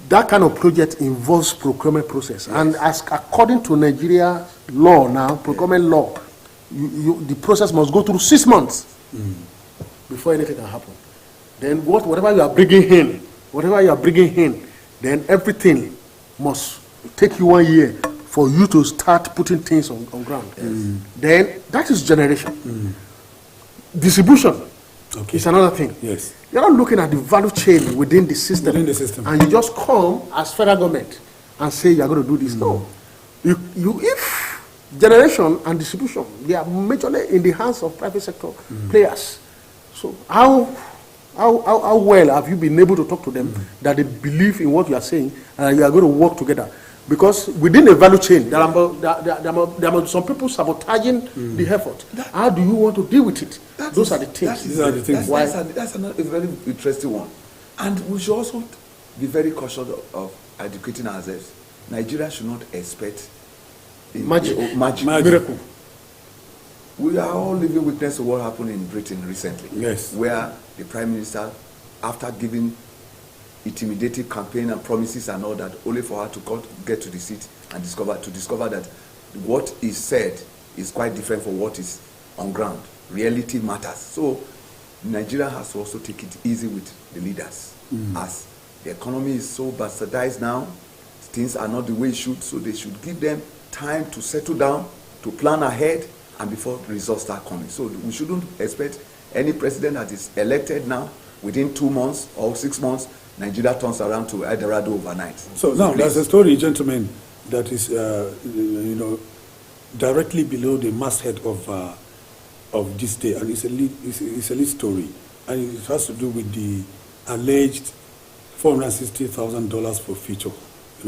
that kind of project involves procurement process. Yes. And as according to Nigeria law now, procurement law, the process must go through 6 months before anything can happen. Then whatever you are bringing in, then everything must take you 1 year for you to start putting things on ground. Yes. Then that is generation. Distribution is another thing. Yes. You're not looking at the value chain within the system. And you just come as federal government and say you're going to do this. No. If generation and distribution, they are majorly in the hands of private sector players. So how well have you been able to talk to them that they believe in what you are saying and you are going to work together? Because within the value chain, there are some people sabotaging the effort. How do you want to deal with it? Those are the things. These are the things. That's a very interesting one. And we should also be very cautious of educating ourselves. Nigeria should not expect magic. Miracle. We are all living witness to what happened in Britain recently. Yes. Where the Prime Minister, after giving intimidating campaign and promises and all that, only for her to get to the seat and discover that what is said is quite different from what is on ground. Reality matters. So Nigeria has to also take it easy with the leaders. As the economy is so bastardized now, things are not the way it should, so they should give them time to settle down, to plan ahead, and before results start coming. So we shouldn't expect any president that is elected now, within 2 months or 6 months, Nigeria turns around to Eldorado overnight. So now there's a story, gentlemen, that is, directly below the masthead of this day, and it's a lead story, and it has to do with the alleged $460,000 for future,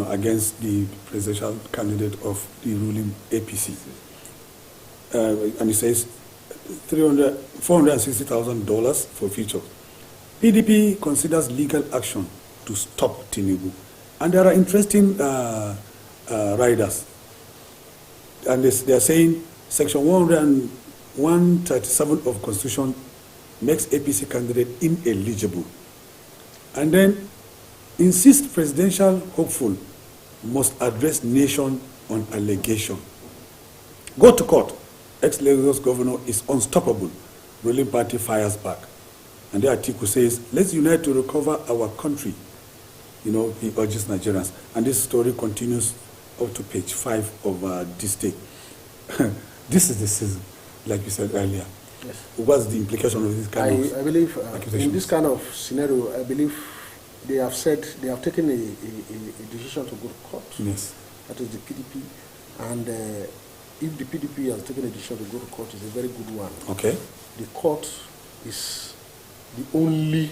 against the presidential candidate of the ruling APC, and it says $460,000 for future. PDP considers legal action to stop Tinubu. And there are interesting riders. And they are saying Section 137 of Constitution makes APC candidate ineligible. And then insists presidential hopeful must address nation on allegation. Go to court. Ex-Lagos governor is unstoppable. Ruling party fires back. And the article says, let's unite to recover our country. He urges Nigerians. And this story continues up to page 5 of this day. This is the season, like you said earlier. Yes. What's the implication of this kind of I believe accusations? in this kind of scenario, I believe they have taken a decision to go to court. Yes. That is the PDP. And if the PDP has taken a decision to go to court, it's a very good one. Okay. The court is the only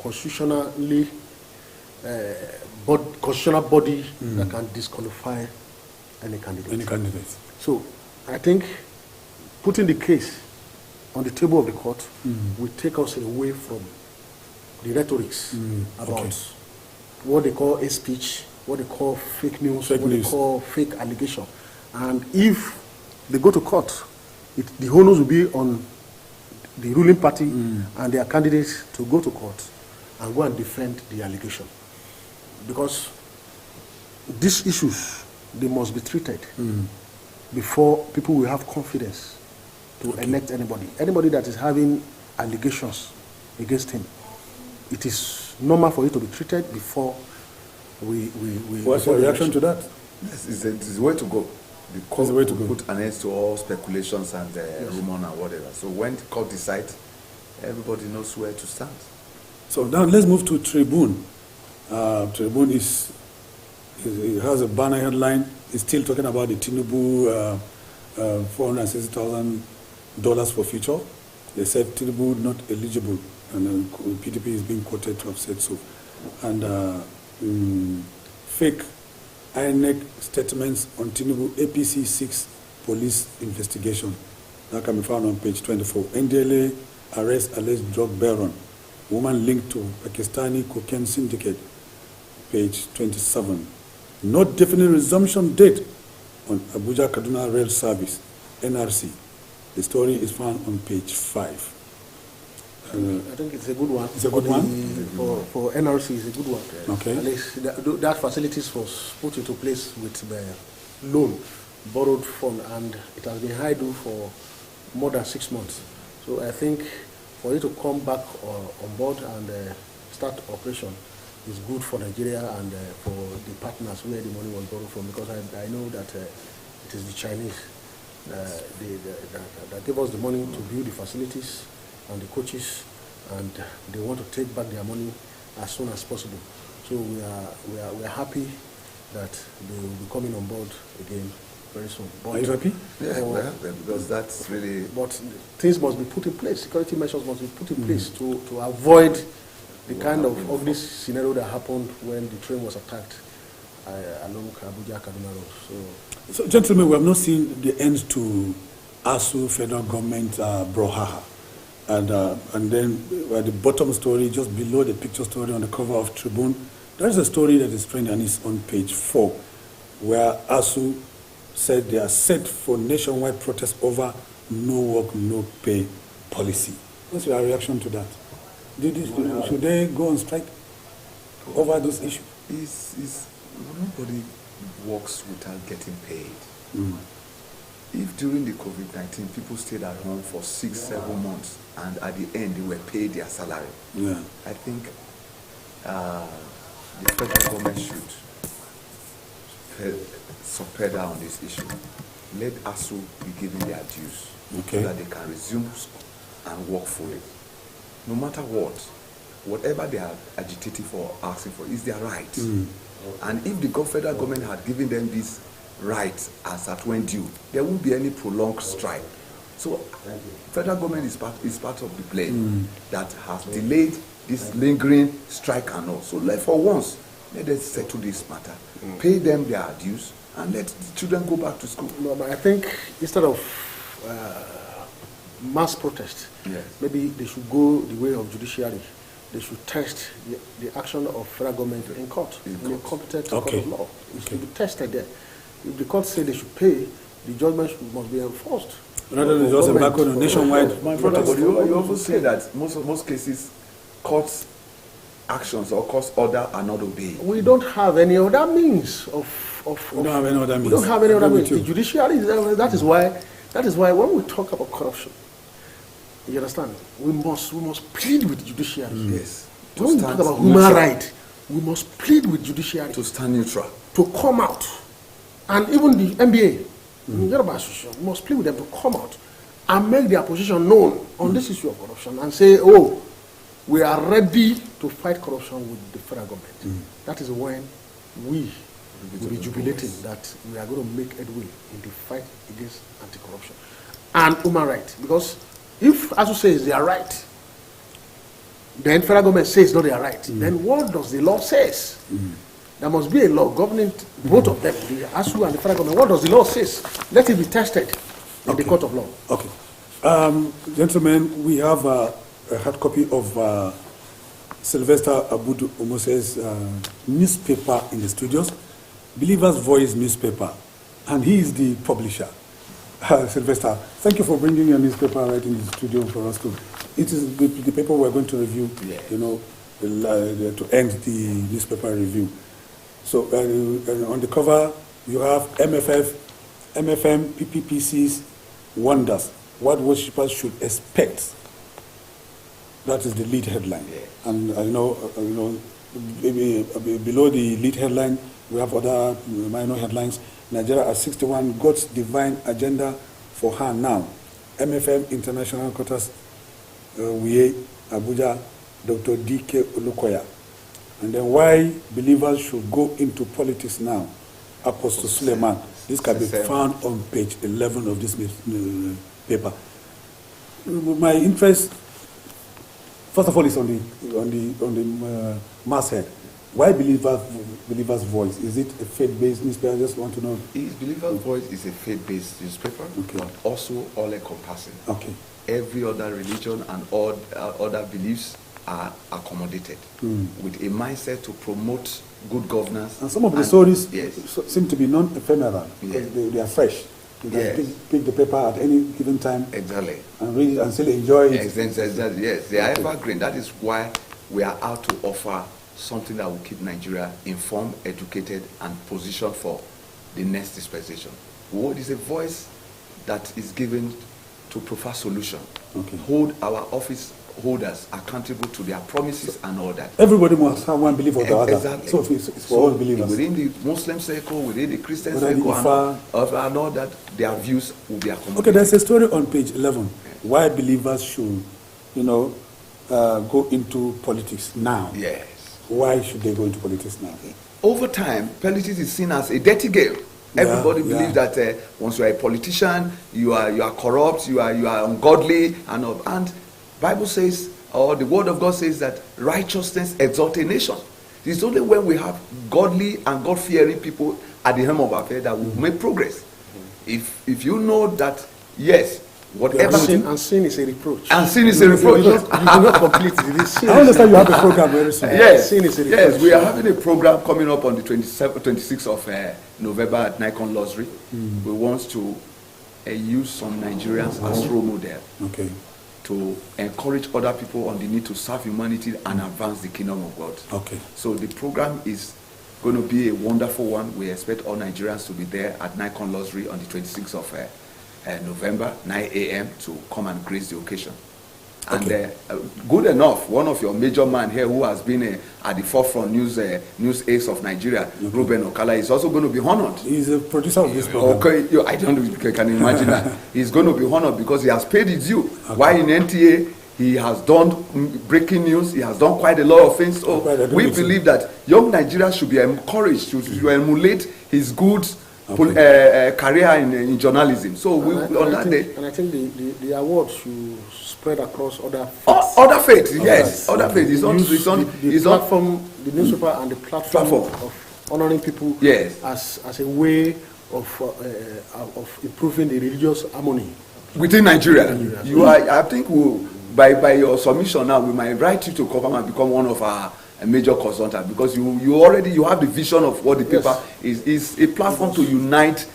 constitutional body that can disqualify any candidate. So I think putting the case on the table of the court will take us away from the rhetorics about what they call a speech, what they call fake news, they call fake allegation. And if they go to court, the onus will be on the ruling party and their candidates to go to court and go and defend the allegation. Because these issues, they must be treated before people will have confidence to elect anybody. Anybody that is having allegations against him. It is normal for it to be treated before we What's your reaction to that? Yes, it's the way to go. The court the way to will go. put an end to all speculations and rumor and whatever. So when the court decides, everybody knows where to stand. So now let's move to Tribune. Tribune it has a banner headline. It's still talking about the Tinubu $460,000 for future. They said Tinubu not eligible, and PDP is being quoted to have said so. And fake INEC statements on Tinubu APC 6 police investigation. That can be found on page 24. NDLA arrests alleged drug baron. Woman linked to Pakistani cocaine syndicate. Page 27. Not definite resumption date on Abuja Kaduna Rail Service, NRC. The story is found on page 5. I think it's a good one. It's a good one? For NRC, it's a good one. Okay. At least that facilities was put into place with the loan, borrowed fund, and it has been idle for more than 6 months. So I think for it to come back on board and start operation is good for Nigeria and for the partners where the money was borrowed from, because I know that it is the Chinese that gave us the money to build the facilities and the coaches, and they want to take back their money as soon as possible. So we are happy that they will be coming on board again very soon. But, are you happy? Yeah, we're happy because that's really. But things must be put in place. Security measures must be put in place to avoid the kind of ugly scenario that happened when the train was attacked along Abuja Kaduna Road. So, gentlemen, we have not seen the end to ASU federal government brouhaha. And then at the bottom story, just below the picture story on the cover of Tribune, there is a story that is trending, and it's on page 4, where ASU said they are set for nationwide protest over no work, no pay policy. What's your reaction to that? Should they go on strike over those issues? Nobody works without getting paid. If during the COVID-19 people stayed at home for 6-7 months and at the end they were paid their salary, I think the federal government should support on this issue. Let ASU be given their dues so that they can resume and work fully. No matter what, whatever they are agitating for, asking for, is their right. And if the federal government had given them this right as at when due, there won't be any prolonged strike. So federal government is part of the blame that has delayed this lingering strike and all. So for once, let us settle this matter, pay them their dues, and let the children go back to school. No, but I think instead of mass protest, maybe they should go the way of judiciary. They should test the action of federal government in court, in a competent court of law. It should be tested there. If the court say they should pay, the judgment must be enforced. Rather than just embark on a nationwide protest. But you also say that most cases, courts actions or court order are not obeyed. We don't have any other means of we don't have any other means. We don't have any other means. The judiciary, that is why when we talk about corruption, you understand, we must plead with the judiciary. Yes. When we talk about human rights, we must plead with judiciary to stand neutral, to come out, and even the NBA, Yoruba Association, must plead with them to come out and make their position known on this issue of corruption and say, oh, we are ready to fight corruption with the federal government. That is when we will be jubilating that we are going to make headway in the fight against anti-corruption and human rights. Because if, as you say, they are right, then federal government says no, they are right. Then what does the law say? There must be a law governing both of them, the ASU and the federal government. What does the law say? Let it be tested in the court of law. Okay. Gentlemen, we have a hard copy of Sylvester Abudu Omose's newspaper in the studios, Believer's Voice newspaper, and he is the publisher. Sylvester, thank you for bringing your newspaper right in the studio for us too. It is the paper we're going to review, to end the newspaper review. So on the cover, you have MFM, PPPC's wonders, what worshippers should expect. That is the lead headline. Yes. And maybe below the lead headline, we have other minor headlines. Nigeria at 61, God's divine agenda for her now. MFM International Quarters, Wiye, Abuja, Dr. D.K. Olukoya. And then why believers should go into politics now. Apostle Suleiman. This can be found on page 11 of this paper. My interest, first of all, is on the masthead. Why Believer's Voice? Is it a faith-based newspaper? I just want to know. Believer's Voice is a faith-based newspaper, okay, but also all-encompassing. Okay. Every other religion and all other beliefs are accommodated with a mindset to promote good governance. And some of the stories yes, seem to be non-ephemeral. Yes. They are fresh. You can Yes. pick the paper at any given time. Exactly. And read it and still enjoy it. Exactly. Yes, they are Okay. evergreen. That is why we are out to offer something that will keep Nigeria informed, educated, and positioned for the next dispensation. What is a voice that is given to provide solution, Okay. hold our office holders accountable to their promises and all that. Everybody must have one belief or the other. Exactly. So it's for all believers. Within the Muslim circle, within the Christian Whether circle, the and all that, their views will be accommodated. Okay, there's a story on page 11. Why believers should, go into politics now. Yes. Why should they go into politics now? Over time, politics is seen as a dirty game. Everybody believes that once you are a politician, you are corrupt, you are ungodly, and all. And Bible says, or the Word of God says that righteousness exalts a nation. It's only when we have godly and God-fearing people at the helm of our affairs that we make progress. If you know that, yes, whatever sin is a reproach. And sin is a reproach. You do not complete it. I understand you have a program very soon. Yes, sin is a yes, reproach. we are having a program coming up on the 26th of November at Nikon Luxury. We want to use some Nigerians as role model. Okay. To encourage other people on the need to serve humanity and advance the kingdom of God. Okay. So the program is going to be a wonderful one. We expect all Nigerians to be there at Nikon Luxury on the 26th of November, 9 a.m. to come and grace the occasion. Okay. And good enough, one of your major man here who has been at the forefront news ace of Nigeria, Ruben Okala, is also going to be honored. He's a producer of this program. Okay, I don't know if you can imagine that. He's going to be honored because he has paid his due. Okay. While in NTA, he has done breaking news, he has done quite a lot of things. So we believe that young Nigerians should be encouraged to emulate his good career in journalism. So I think the award should spread across other faiths. Other faiths, yes. Other faiths. The platform, the newspaper, and the platform of honoring people, yes, as a way of improving the religious harmony within Nigeria. I think by your submission now, we might invite you to come and become one of our major consultant, because you already have the vision of what the paper is a platform to unite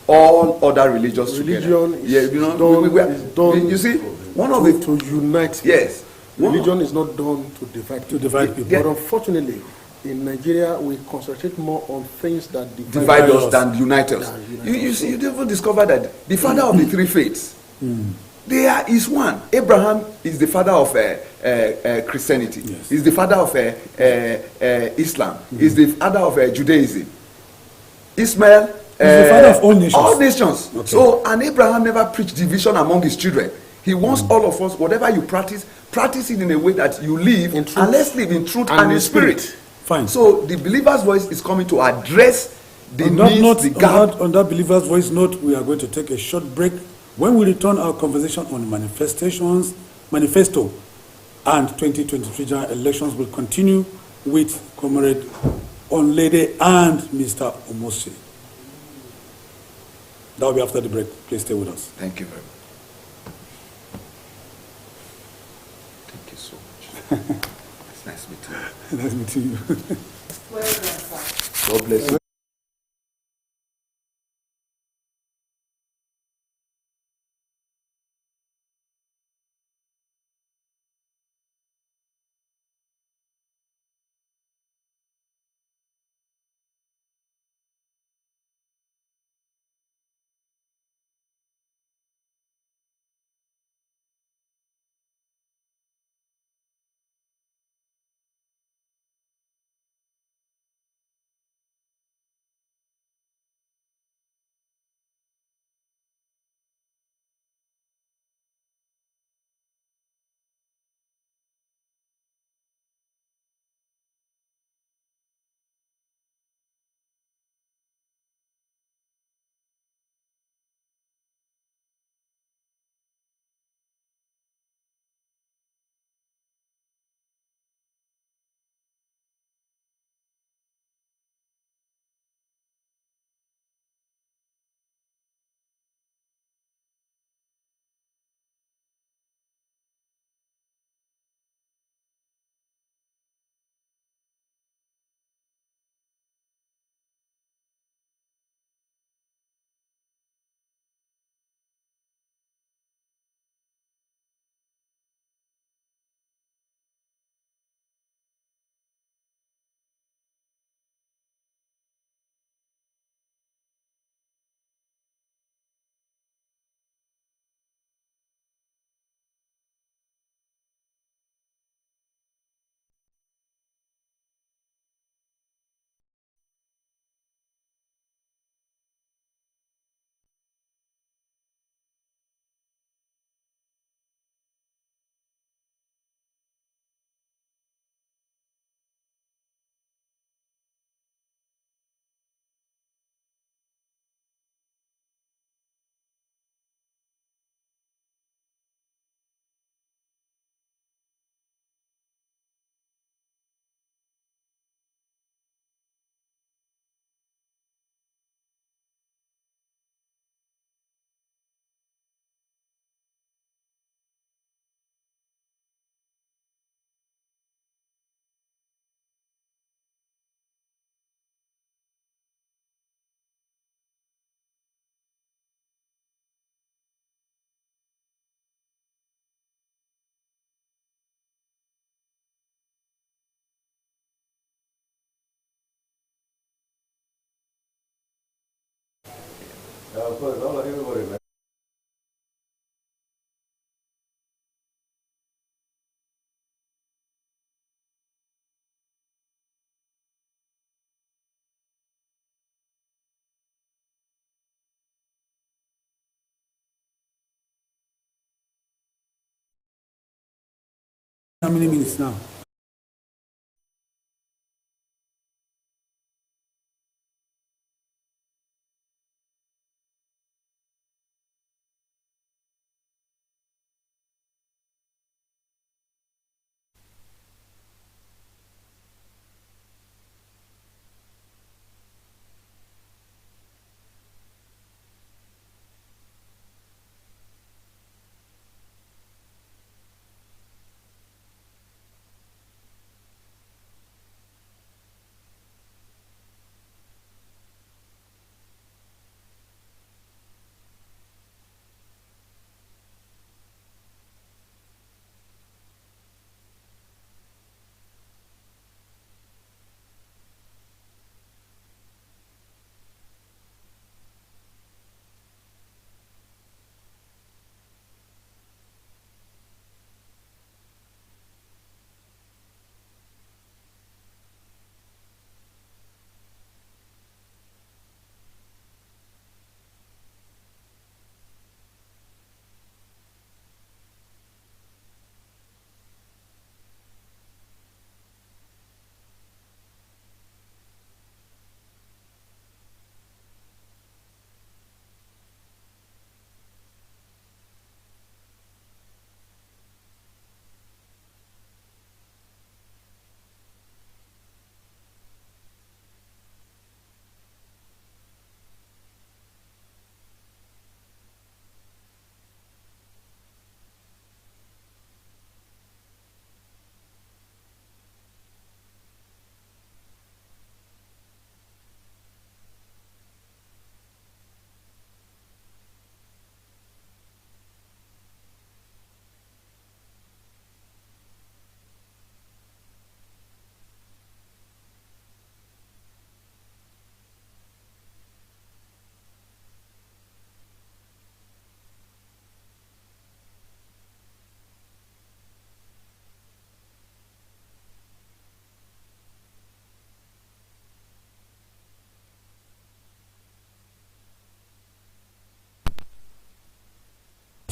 all other religions religion together. Is done you see, one of it to unite. Yes, religion is not done to divide people. Yeah. But unfortunately, in Nigeria, we concentrate more on things that divide us than unite us. You see, you never discover that the father of the three faiths, there is one. Abraham is the father of Christianity. Yes. He's the father of Islam. He's the father of Judaism. Ismail is the father of all nations. All nations. Okay. So, and Abraham never preached division among his children. He wants all of us, whatever you practice it in a way that you live, and let's live in truth and in spirit. Fine. So the believer's voice is coming to address the needs, the gap. On that believer's voice note, we are going to take a short break. When we return, our conversation on manifesto, and 2023 general elections will continue with Comrade Onlede and Mr. Omosi. That will be after the break. Please stay with us. Thank you very much. Thank you so much. It's nice meeting you. Nice meeting you. Well done, sir. God bless you. Of course, all of everybody, man. How many minutes now?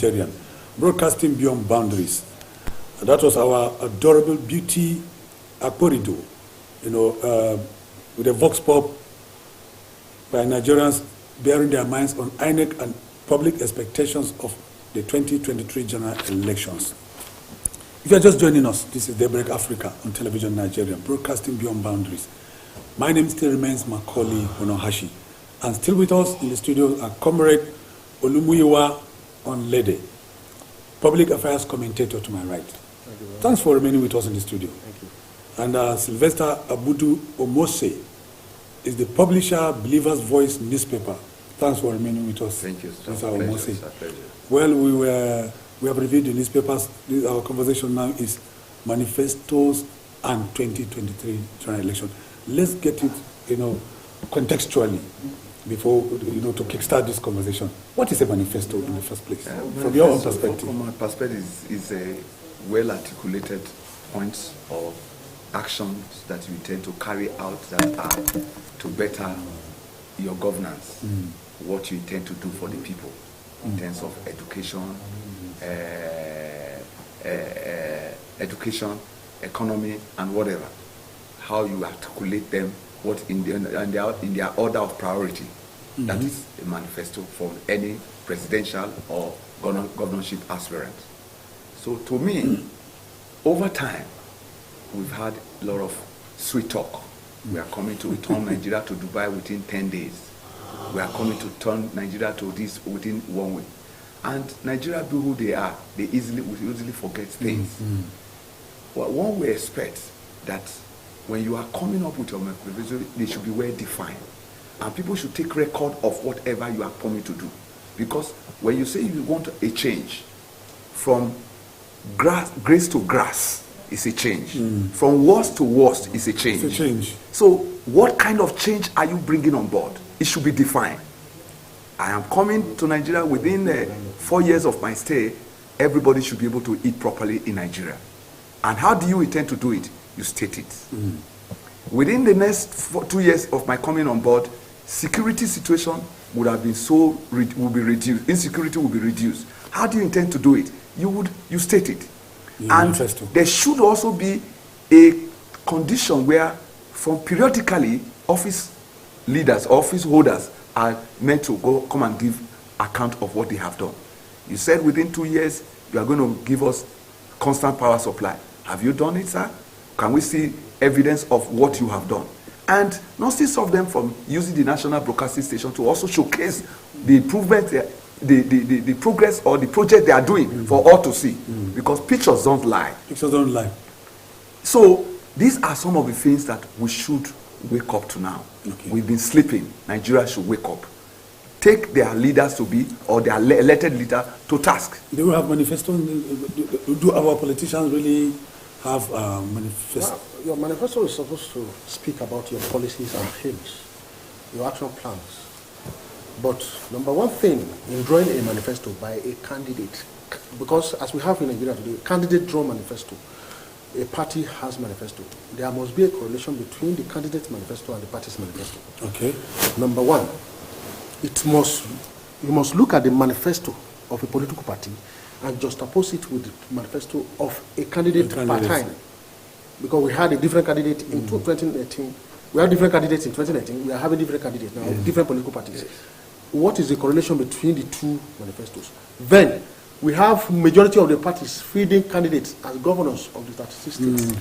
Nigerian, broadcasting beyond boundaries. That was our adorable beauty Akporido, with a vox pop by Nigerians bearing their minds on INEC and public expectations of the 2023 general elections. If you're just joining us, this is Daybreak Africa on Television Nigeria, broadcasting beyond boundaries. My name still remains Macaulay Onohashi, and still with us in the studio are Comrade Olumuyiwa Onlede, public affairs commentator to my right. Thanks for remaining with us in the studio. Thank you. And Sylvester Abudu Omose is the publisher, Believer's Voice newspaper. Thanks for remaining with us. Thank you, sir. Mr. Omose. It's a pleasure. Well, we have reviewed the newspapers. Our conversation now is Manifestos and 2023 general election. Let's get it, contextually before, to kickstart this conversation. What is a manifesto in the first place, from your own perspective? From my perspective, is a well-articulated points or actions that you intend to carry out that are to better your governance, what you intend to do for the people in terms of education, economy, and whatever. How you articulate them, what in their order of priority. That is a manifesto for any presidential or governorship aspirant. So to me, over time, we've had a lot of sweet talk. We are coming to return Nigeria to Dubai within 10 days. We are coming to turn Nigeria to this within 1 week. And Nigeria, be who they are, we easily forget things. Well, one will expect that when you are coming up with your manifesto, they should be well defined. And people should take record of whatever you are coming to do. Because when you say you want a change, from grace to grass is a change. From worst to worst is a change. It's a change. So what kind of change are you bringing on board? It should be defined. I am coming to Nigeria within 4 years of my stay. Everybody should be able to eat properly in Nigeria. And how do you intend to do it? You state it. Within the next 2 years of my coming on board, security situation would have been will be reduced. Insecurity will be reduced. How do you intend to do it? You state it. And there should also be a condition where, from periodically, office leaders, office holders are meant to come and give account of what they have done. You said within 2 years you are going to give us constant power supply. Have you done it, sir? Can we see evidence of what you have done? And not still stop them from using the national broadcasting station to also showcase the improvement, the progress or the project they are doing for all to see. Because pictures don't lie. Pictures don't lie. So these are some of the things that we should wake up to now. Okay. We've been sleeping. Nigeria should wake up. Take their leaders to be, or their elected leader to task. They will have manifesto. Do our politicians really have manifesto? Well, your manifesto is supposed to speak about your policies and aims, your action plans. But number one thing in drawing a manifesto by a candidate, because as we have in Nigeria today, candidate draw manifesto, a party has manifesto. There must be a correlation between the candidate's manifesto and the party's manifesto. Okay. Number one, you must look at the manifesto of a political party and juxtapose it with the manifesto of a candidate per time. Because we had a different candidate in 2018. We had different candidates in 2019. We are having different candidates now, different political parties. What is the correlation between the two manifestos? Then, we have majority of the parties feeding candidates as governors of the 36 states.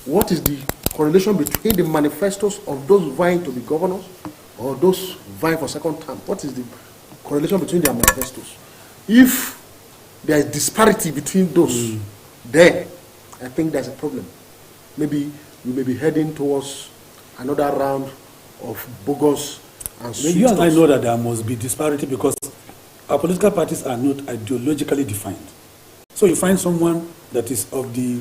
What is the correlation between the manifestos of those vying to be governors or those vying for second term? What is the correlation between their manifestos? If there is disparity between those, then I think there's a problem. Maybe we may be heading towards another round of bogus and sweet. You and I know that there must be disparity because our political parties are not ideologically defined. So you find someone that is of the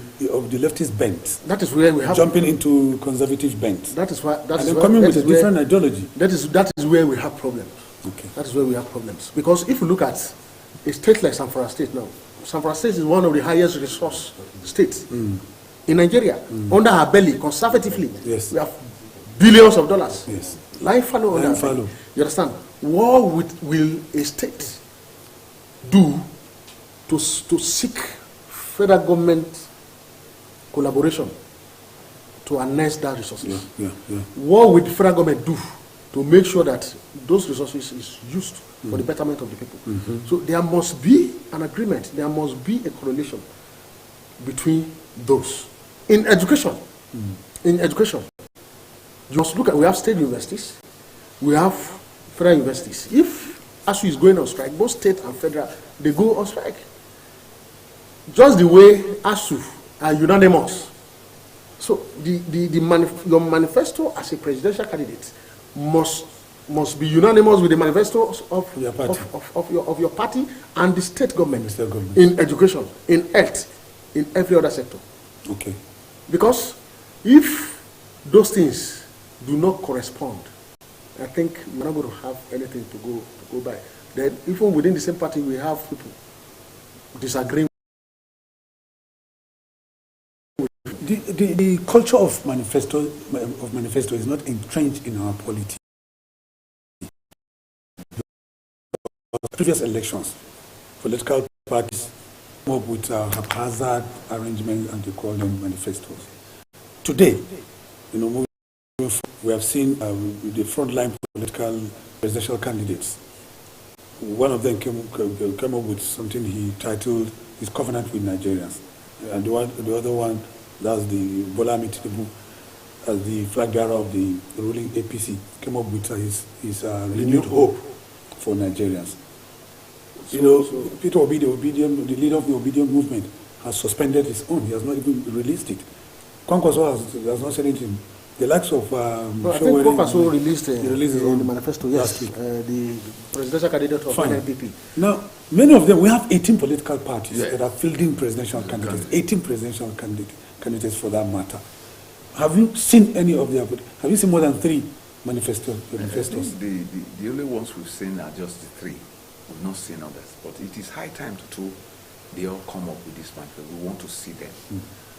leftist bent. That is where we have jumping into conservative bent. That is why. And then coming with a different ideology. That is where we have problems. Okay. That is where we have problems because if you look at a state like Zamfara State now, Zamfara State is one of the highest resource states in Nigeria. Under her belly, conservatively, we have billions of dollars. Yes. Lying fallow under her belly. You understand? What will a state do to seek federal government collaboration to harness that resources? What will the federal government do to make sure that those resources is used for the betterment of the people? So there must be an agreement. There must be a correlation between those. In education, you must look at, we have state universities, we have federal universities. If ASU is going on strike, both state and federal, they go on strike. Just the way ASU are unanimous. So your manifesto as a presidential candidate must be unanimous with the manifesto of your party, of your party and the state government. In education, in health, in every other sector. Okay. Because if those things do not correspond, I think we're not going to have anything to go by. Then even within the same party, we have people disagreeing. The culture of manifesto is not entrenched in our polity. Previous elections, political parties come up with haphazard arrangements and they call them manifestos. Today, we have seen the frontline political presidential candidates. One of them came up with something he titled his covenant with Nigerians, and the other one, that's the Bola Ahmed Tinubu, as the flag bearer of the ruling APC, came up with his renewed hope for Nigerians. Peter Obi, the leader of the Obedient movement, has suspended his own. He has not even released it. Kwankwaso has not said anything. The likes of I think Kwankwaso released the manifesto last week. The presidential candidate of NPP. Now, many of them, we have 18 political parties that are fielding presidential candidates. 18 presidential candidates for that matter. Have you seen any of them? Have you seen more than 3 Manifestos. The only ones we've seen are just the three. We've not seen others. But it is high time they all come up with this manifesto. We want to see them.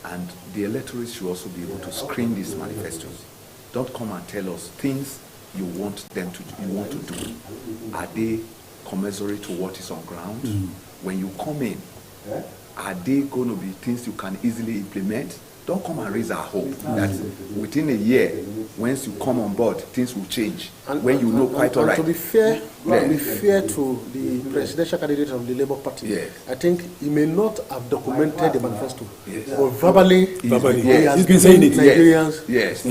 And the electorate should also be able to screen these manifestos. Don't come and tell us things you want to do. Are they commensurate to what is on ground? When you come in, are they going to be things you can easily implement? Don't come and raise our hope that within a year, once you come on board, things will change. And when you know quite all right. To be fair, to the presidential candidate of the Labour Party, yes. I think he may not have documented the manifesto, but verbally, he has been saying it. Nigerians, yes.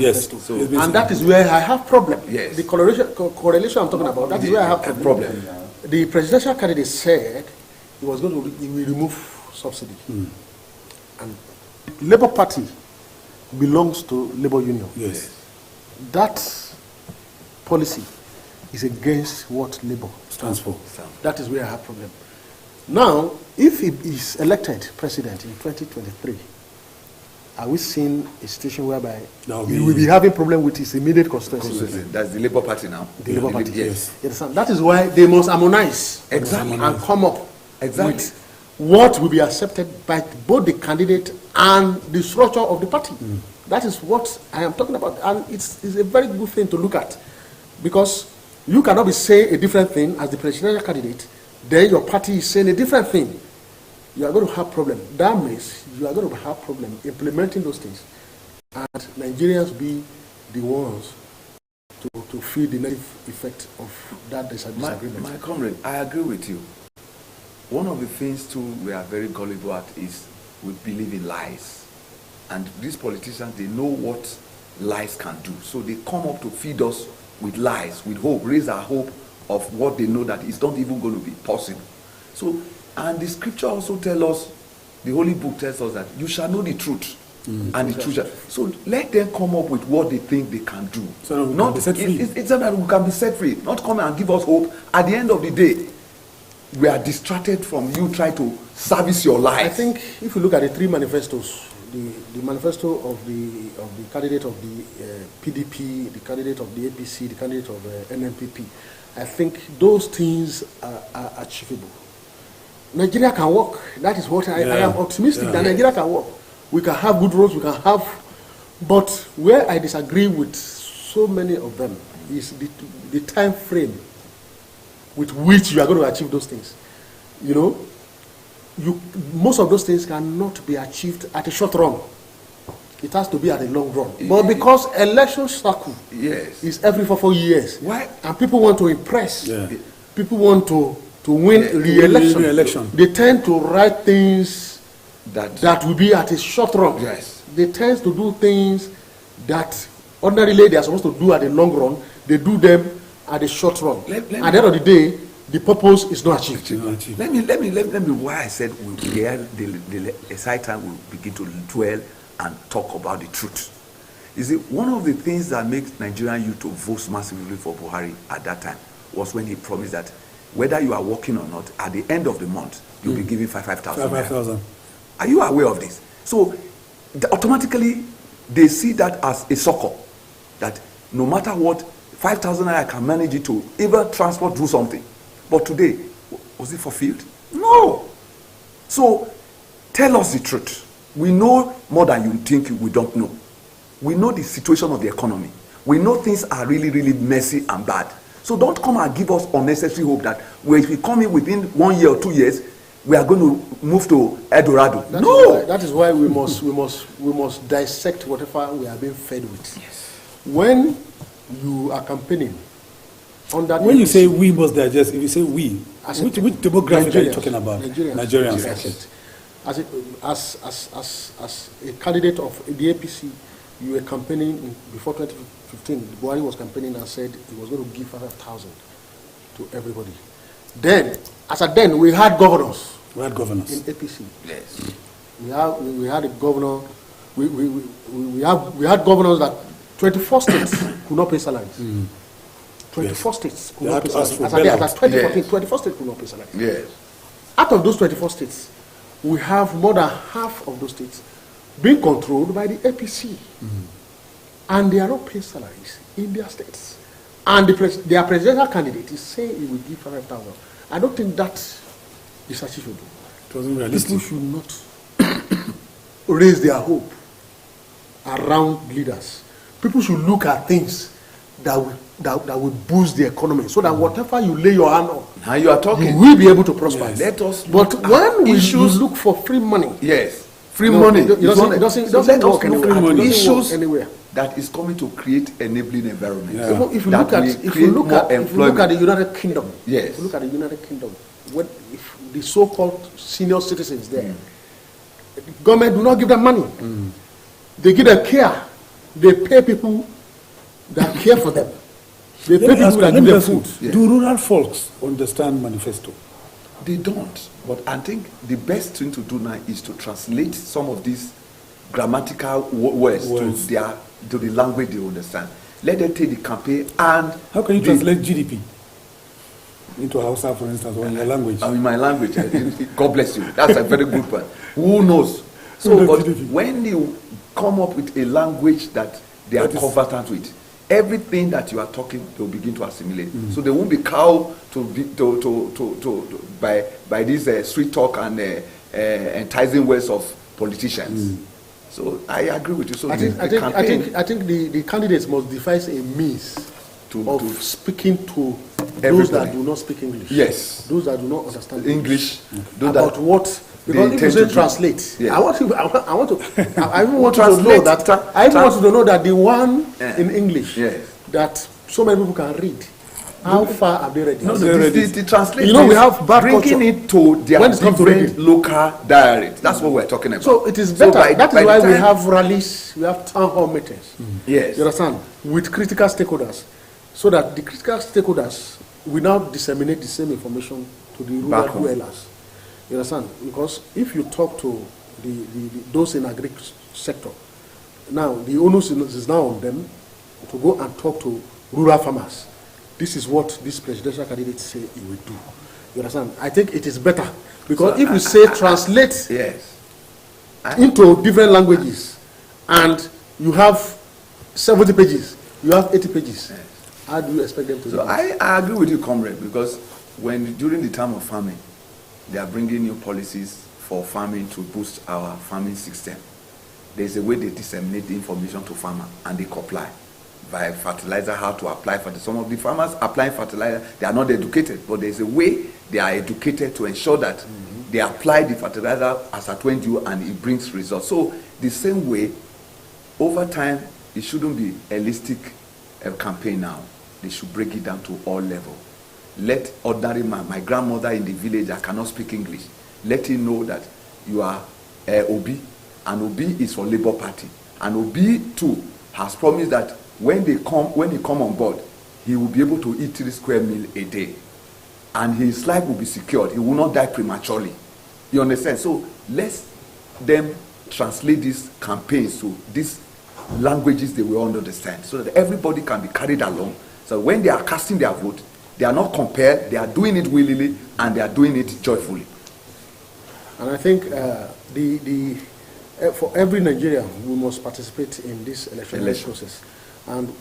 So, and that is where I have problem. Yes. The correlation I'm talking about, that is where I have problem. The presidential candidate said he was going to remove subsidy, and Labour Party belongs to Labour Union. Yes. That policy is against what Labour stands for. That is where I have problem. Now, if he is elected president in 2023, are we seeing a situation whereby he will be having problem with his immediate constituency? That's the Labour Party now. The Labour Party, yes. That is why they must harmonize exactly and come up exactly with what will be accepted by both the candidate and the structure of the party. That is what I am talking about, and it's a very good thing to look at, because you cannot be saying a different thing as the presidential candidate, then your party is saying a different thing. You are going to have problem. That means you are going to have problem implementing those things, and Nigerians be the ones to feel the negative effect of that disagreement. My comrade, I agree with you. One of the things too we are very gullible at is we believe in lies. And these politicians, they know what lies can do. So they come up to feed us with lies, with hope, raise our hope of what they know that is not even going to be possible. So, and the scripture also tells us, the Holy Book tells us that you shall know the truth. And the truth shall. So let them come up with what they think they can do. So we can be set free. It's not that we can be set free. Not come and give us hope. At the end of the day, we are distracted from you trying to service your life. I think if you look at the three manifestos, the manifesto of the candidate of the PDP, the candidate of the APC, the candidate of NNPP, I think those things are achievable. Nigeria can work. That is what I am optimistic that Nigeria can work. We can have good roads, we can have, but where I disagree with so many of them is the time frame with which you are going to achieve those things. You know, most of those things cannot be achieved at a short run. It has to be at a long run. But because election cycle is every 4 years, why? And people want to impress, people want to win re-election, they tend to write things that will be at a short run. Yes. They tend to do things that ordinarily they are supposed to do at a long run. They do them at a short run. At the end of the day, the purpose is not achieved. Let me why I said we the side time will begin to dwell and talk about the truth. You see, one of the things that makes Nigerian youth to vote massively for Buhari at that time was when he promised that whether you are working or not, at the end of the month, you'll be giving 5,000. 5,000. Are you aware of this? So automatically they see that as a succor, that no matter what, 5,000 I can manage it to even transport, do something. But today, was it fulfilled? No. So tell us the truth. We know more than you think we don't know. We know the situation of the economy. We know things are really, really messy and bad. So don't come and give us unnecessary hope that if we come in within 1 year or 2 years, we are going to move to Eldorado. That is why we must dissect whatever we are being fed with. Yes. When you are campaigning on that, when you say we must digest, if you say we, which demographic are you talking about? Nigerians. As a candidate of the APC, you were campaigning before 2015. Buhari was campaigning and said he was going to give 5,000 to everybody. Then, we had governors. We had governors in APC. Yes. We had a governor. We had governors that 24 states could not pay salaries. 24 states could not pay salaries. As at 2014, 24 states could not pay salaries. Yes. Out of those 24 states, we have more than half of those states being controlled by the APC. And they are not paying salaries in their states. and their presidential candidate is saying he will give 5,000. I don't think that is achievable. It wasn't realistic. People should not raise their hope around leaders. People should look at things that will boost the economy, so that whatever you lay your hand on, Now you are talking. you will be able to prosper. Yes. Let us. But look at when you issues, look for free money, yes, free no, money. it doesn't So let us work look anywhere. at It doesn't work issues anywhere. that is coming to create enabling environment. Yeah. Even if you That look at will if create you look more at if you look employment. at the United Kingdom, Yes. if you look at the United Kingdom, when if the so-called senior citizens there, the government do not give them money. They give them care. They pay people that care for them. They pay Let me people that let give me them ask you, food. Yeah. do rural folks understand manifesto? They don't. But I think the best thing to do now is to translate some of these grammatical words Words. to the language they understand. Let them take the campaign and How can you the- translate GDP into Hausa, for instance, or in your language? in my language. God bless you. That's a very good one. Who knows? So, Who knows but GDP? when you come up with a language that they are That is- conversant with, everything that you are talking, they'll begin to assimilate. So they won't be cowed by this street talk and enticing words of politicians. So I agree with you. So I think the candidates must devise a means of speaking to those Everybody. that do not speak English. Yes. Those that do not understand English. Those about that what. they Because if you intend say to do. translate, Yeah. I even want you to know Translate, that I even want you to know that the one Yeah. in English Yes. that so many people can read. How far are they ready? No, They're ready. the translation. You know, we have bad bringing culture. it to their When it comes to different reading. local dialect. That's what we're talking about. So it is So better. That by is why the we time- have rallies, we have town hall meetings. Yes. You understand? With critical stakeholders, so that the critical stakeholders will now disseminate the same information to the rural Back home. dwellers. You understand? Because if you talk to those in agri sector, now the onus is now on them to go and talk to rural farmers. This is what this presidential candidate say he will do. You understand? I think it is better because So if you say translate Yes. into different languages and you have 70 pages, you have 80 pages, how do you expect them to do So it? I agree with you, comrade, because when during the time of farming, they are bringing new policies for farming to boost our farming system. There's a way they disseminate the information to farmer and they comply by fertilizer, how to apply for some of the farmers applying fertilizer, they are not educated, but there's a way they are educated to ensure that they apply the fertilizer as at when due and it brings results. So the same way, over time, it shouldn't be a holistic campaign now. They should break it down to all levels. Let ordinary man, my grandmother in the village, I cannot speak English, let him know that you are Obi, and Obi is for Labour Party, and Obi too has promised that when he come on board, he will be able to eat 3 square meals a day, and his life will be secured. He will not die prematurely. You understand? So let them translate these campaigns to these languages they will understand, so that everybody can be carried along. So when they are casting their vote, they are not compelled, they are doing it willingly, and they are doing it joyfully. And I think for every Nigerian, we must participate in this electoral Election. process. And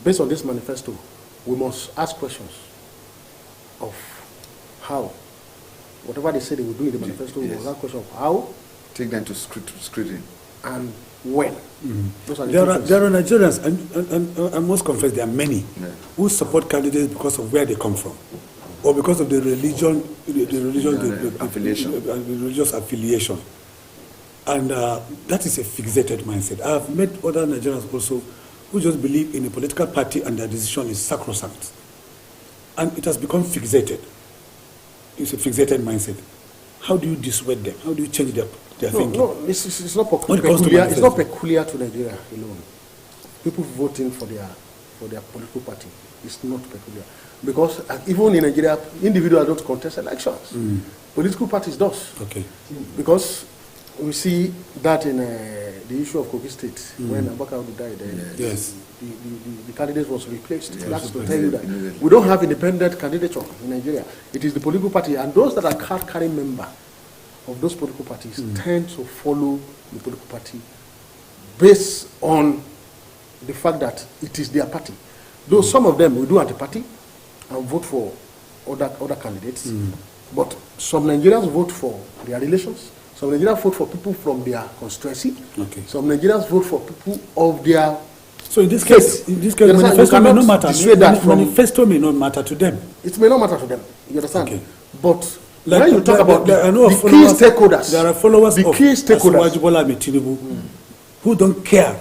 based on this manifesto, we must ask questions of how. Whatever they say they will do in the manifesto, we Yes. must ask questions of how Take them to scrutiny. and when. Those are the There two are, things. there are Nigerians, and I must confess, there are many Yeah. who support candidates because of where they come from, or because of the religion, Affiliation. the religious affiliation, and that is a fixated mindset. I have met other Nigerians also who just believe in a political party and their decision is sacrosanct, and it has become fixated. It's a fixated mindset. How do you dissuade them? How do you change their thinking? No, it's not When it comes to peculiar. It's not manifesto. peculiar to Nigeria alone. People voting for their political party is not peculiar, because even in Nigeria, individuals don't contest elections. Political parties does. Okay. Because we see that in the issue of Kogi State when Abubakar died. Yes. The candidate was replaced. Yeah, That's to replaced tell you that immediately. we don't have independent candidature in Nigeria. It is the political party, and those that are card-carrying member of those political parties tend to follow the political party based on the fact that it is their party. Though some of them will do anti-party and vote for other candidates, but some Nigerians vote for their relations. Some Nigerians vote for people from their constituency. Okay. Some Nigerians vote for people of their. So in this case, manifesto may not matter. Manifesto may not matter to them. It may not matter to them. You understand? Okay. But when you talk about the key stakeholders, there are followers the of key stakeholders Tinubu who don't care.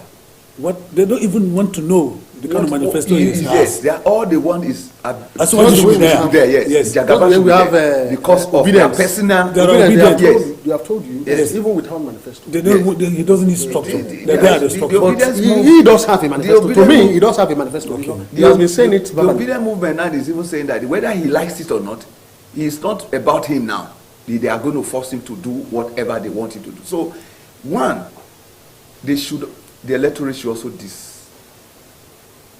They don't even want to know the kind of manifesto is. Yes, they are all they want is as well as we there. Yes. We have because of their personal. They have told you. Yes. Even without manifesto, They don't. He doesn't need structure. The structure. But he does have a manifesto. To me, he does have a manifesto. Okay. He has been saying it. The obedient movement now is even saying that whether he likes it or not, it's not about him now. They are going to force him to do whatever they want him to do. So, one, the electorate should also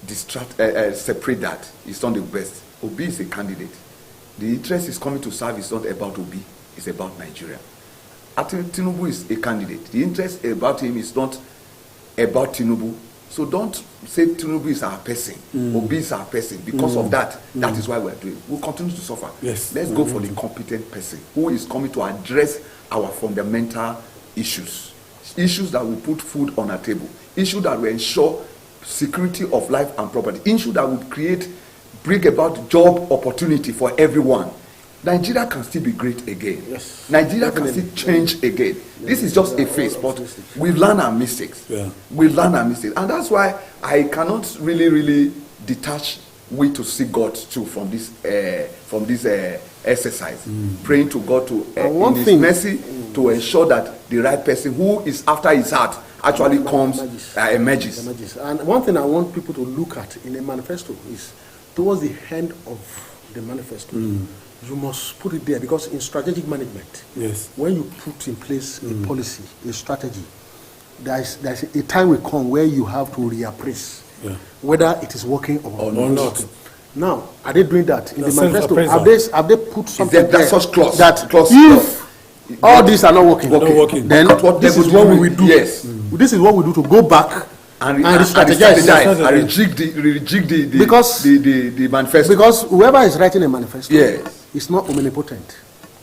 separate that. It's not the best. Obi is a candidate. The interest is coming to serve is not about Obi. It's about Nigeria. Tinubu is a candidate. The interest about him is not about Tinubu. So don't say Tinubu is our person. Obi is our person. Because of that, that is why we're doing. We'll continue to suffer. Yes. Let's go for the competent person who is coming to address our fundamental issues. Issues that will put food on our table. Issues that will ensure security of life and property. Issues that will bring about job opportunity for everyone. Nigeria can still be great again. Yes, Nigeria can still change again. This is just a phase, but we've learned our mistakes. Yeah. We've learned our mistakes. And that's why I cannot really detach we to see God too from this exercise. Praying to God to in His mercy to ensure that the right person who is after His heart actually emerges. And one thing I want people to look at in a manifesto is towards the end of the manifesto. You must put it there because in strategic management, yes, when you put in place a policy, a strategy, there's a time will come where you have to reappraise whether it is working or not. Now, are they doing that in the manifesto? Have they put something there such clause that if all these are not working, then this is what we will do. Yes. This is what we do to go back and strategize and rejig the manifesto. Because whoever is writing a manifesto is not omnipotent.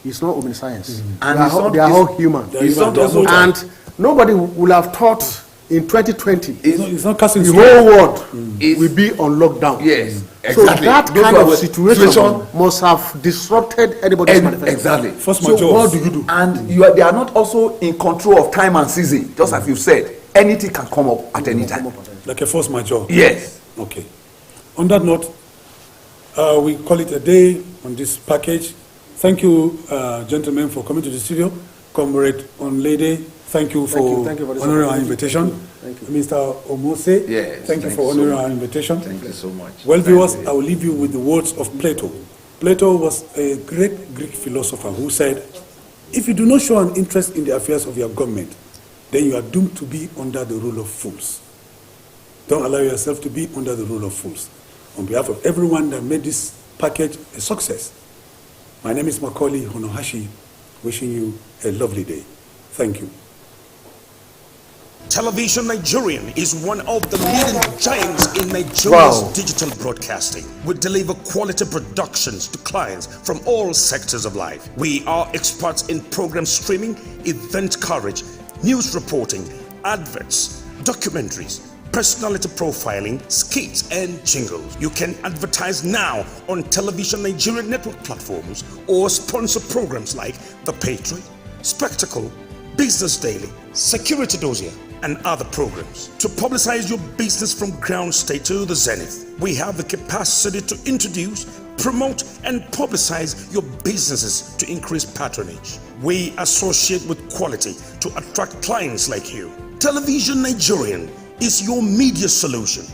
It's not omniscience. And they are all human. And nobody will have thought in 2020 it's not casting the whole world will be on lockdown. Yes, exactly. So that kind of situation must have disrupted anybody's manifesto. Exactly. So what do you do? And they are not also in control of time and season, just as you said. Anything can come up at any time. Like a force majeure. Yes. Okay. On that note, we call it a day on this package. Thank you, gentlemen, for coming to the studio. Comrade Onlede, thank you for honoring our invitation. Thank you. Mr. Omose, yes, thank you for honoring our invitation. Thank you so much. Well, viewers, I will leave you with the words of Plato. Plato was a great Greek philosopher who said, if you do not show an interest in the affairs of your government, then you are doomed to be under the rule of fools. Don't allow yourself to be under the rule of fools. On behalf of everyone that made this package a success, my name is Macaulay Honohashi, wishing you a lovely day. Thank you. Television Nigerian is one of the leading giants in Nigeria's digital broadcasting. We deliver quality productions to clients from all sectors of life. We are experts in program streaming, event coverage, news reporting, adverts, documentaries, personality profiling, skits, and jingles. You can advertise now on Television Nigerian network platforms or sponsor programs like The Patriot, Spectacle, Business Daily, Security Dossier, and other programs. To publicize your business from ground state to the zenith, we have the capacity to introduce, promote, and publicize your businesses to increase patronage. We associate with quality to attract clients like you. Television Nigerian is your media solution.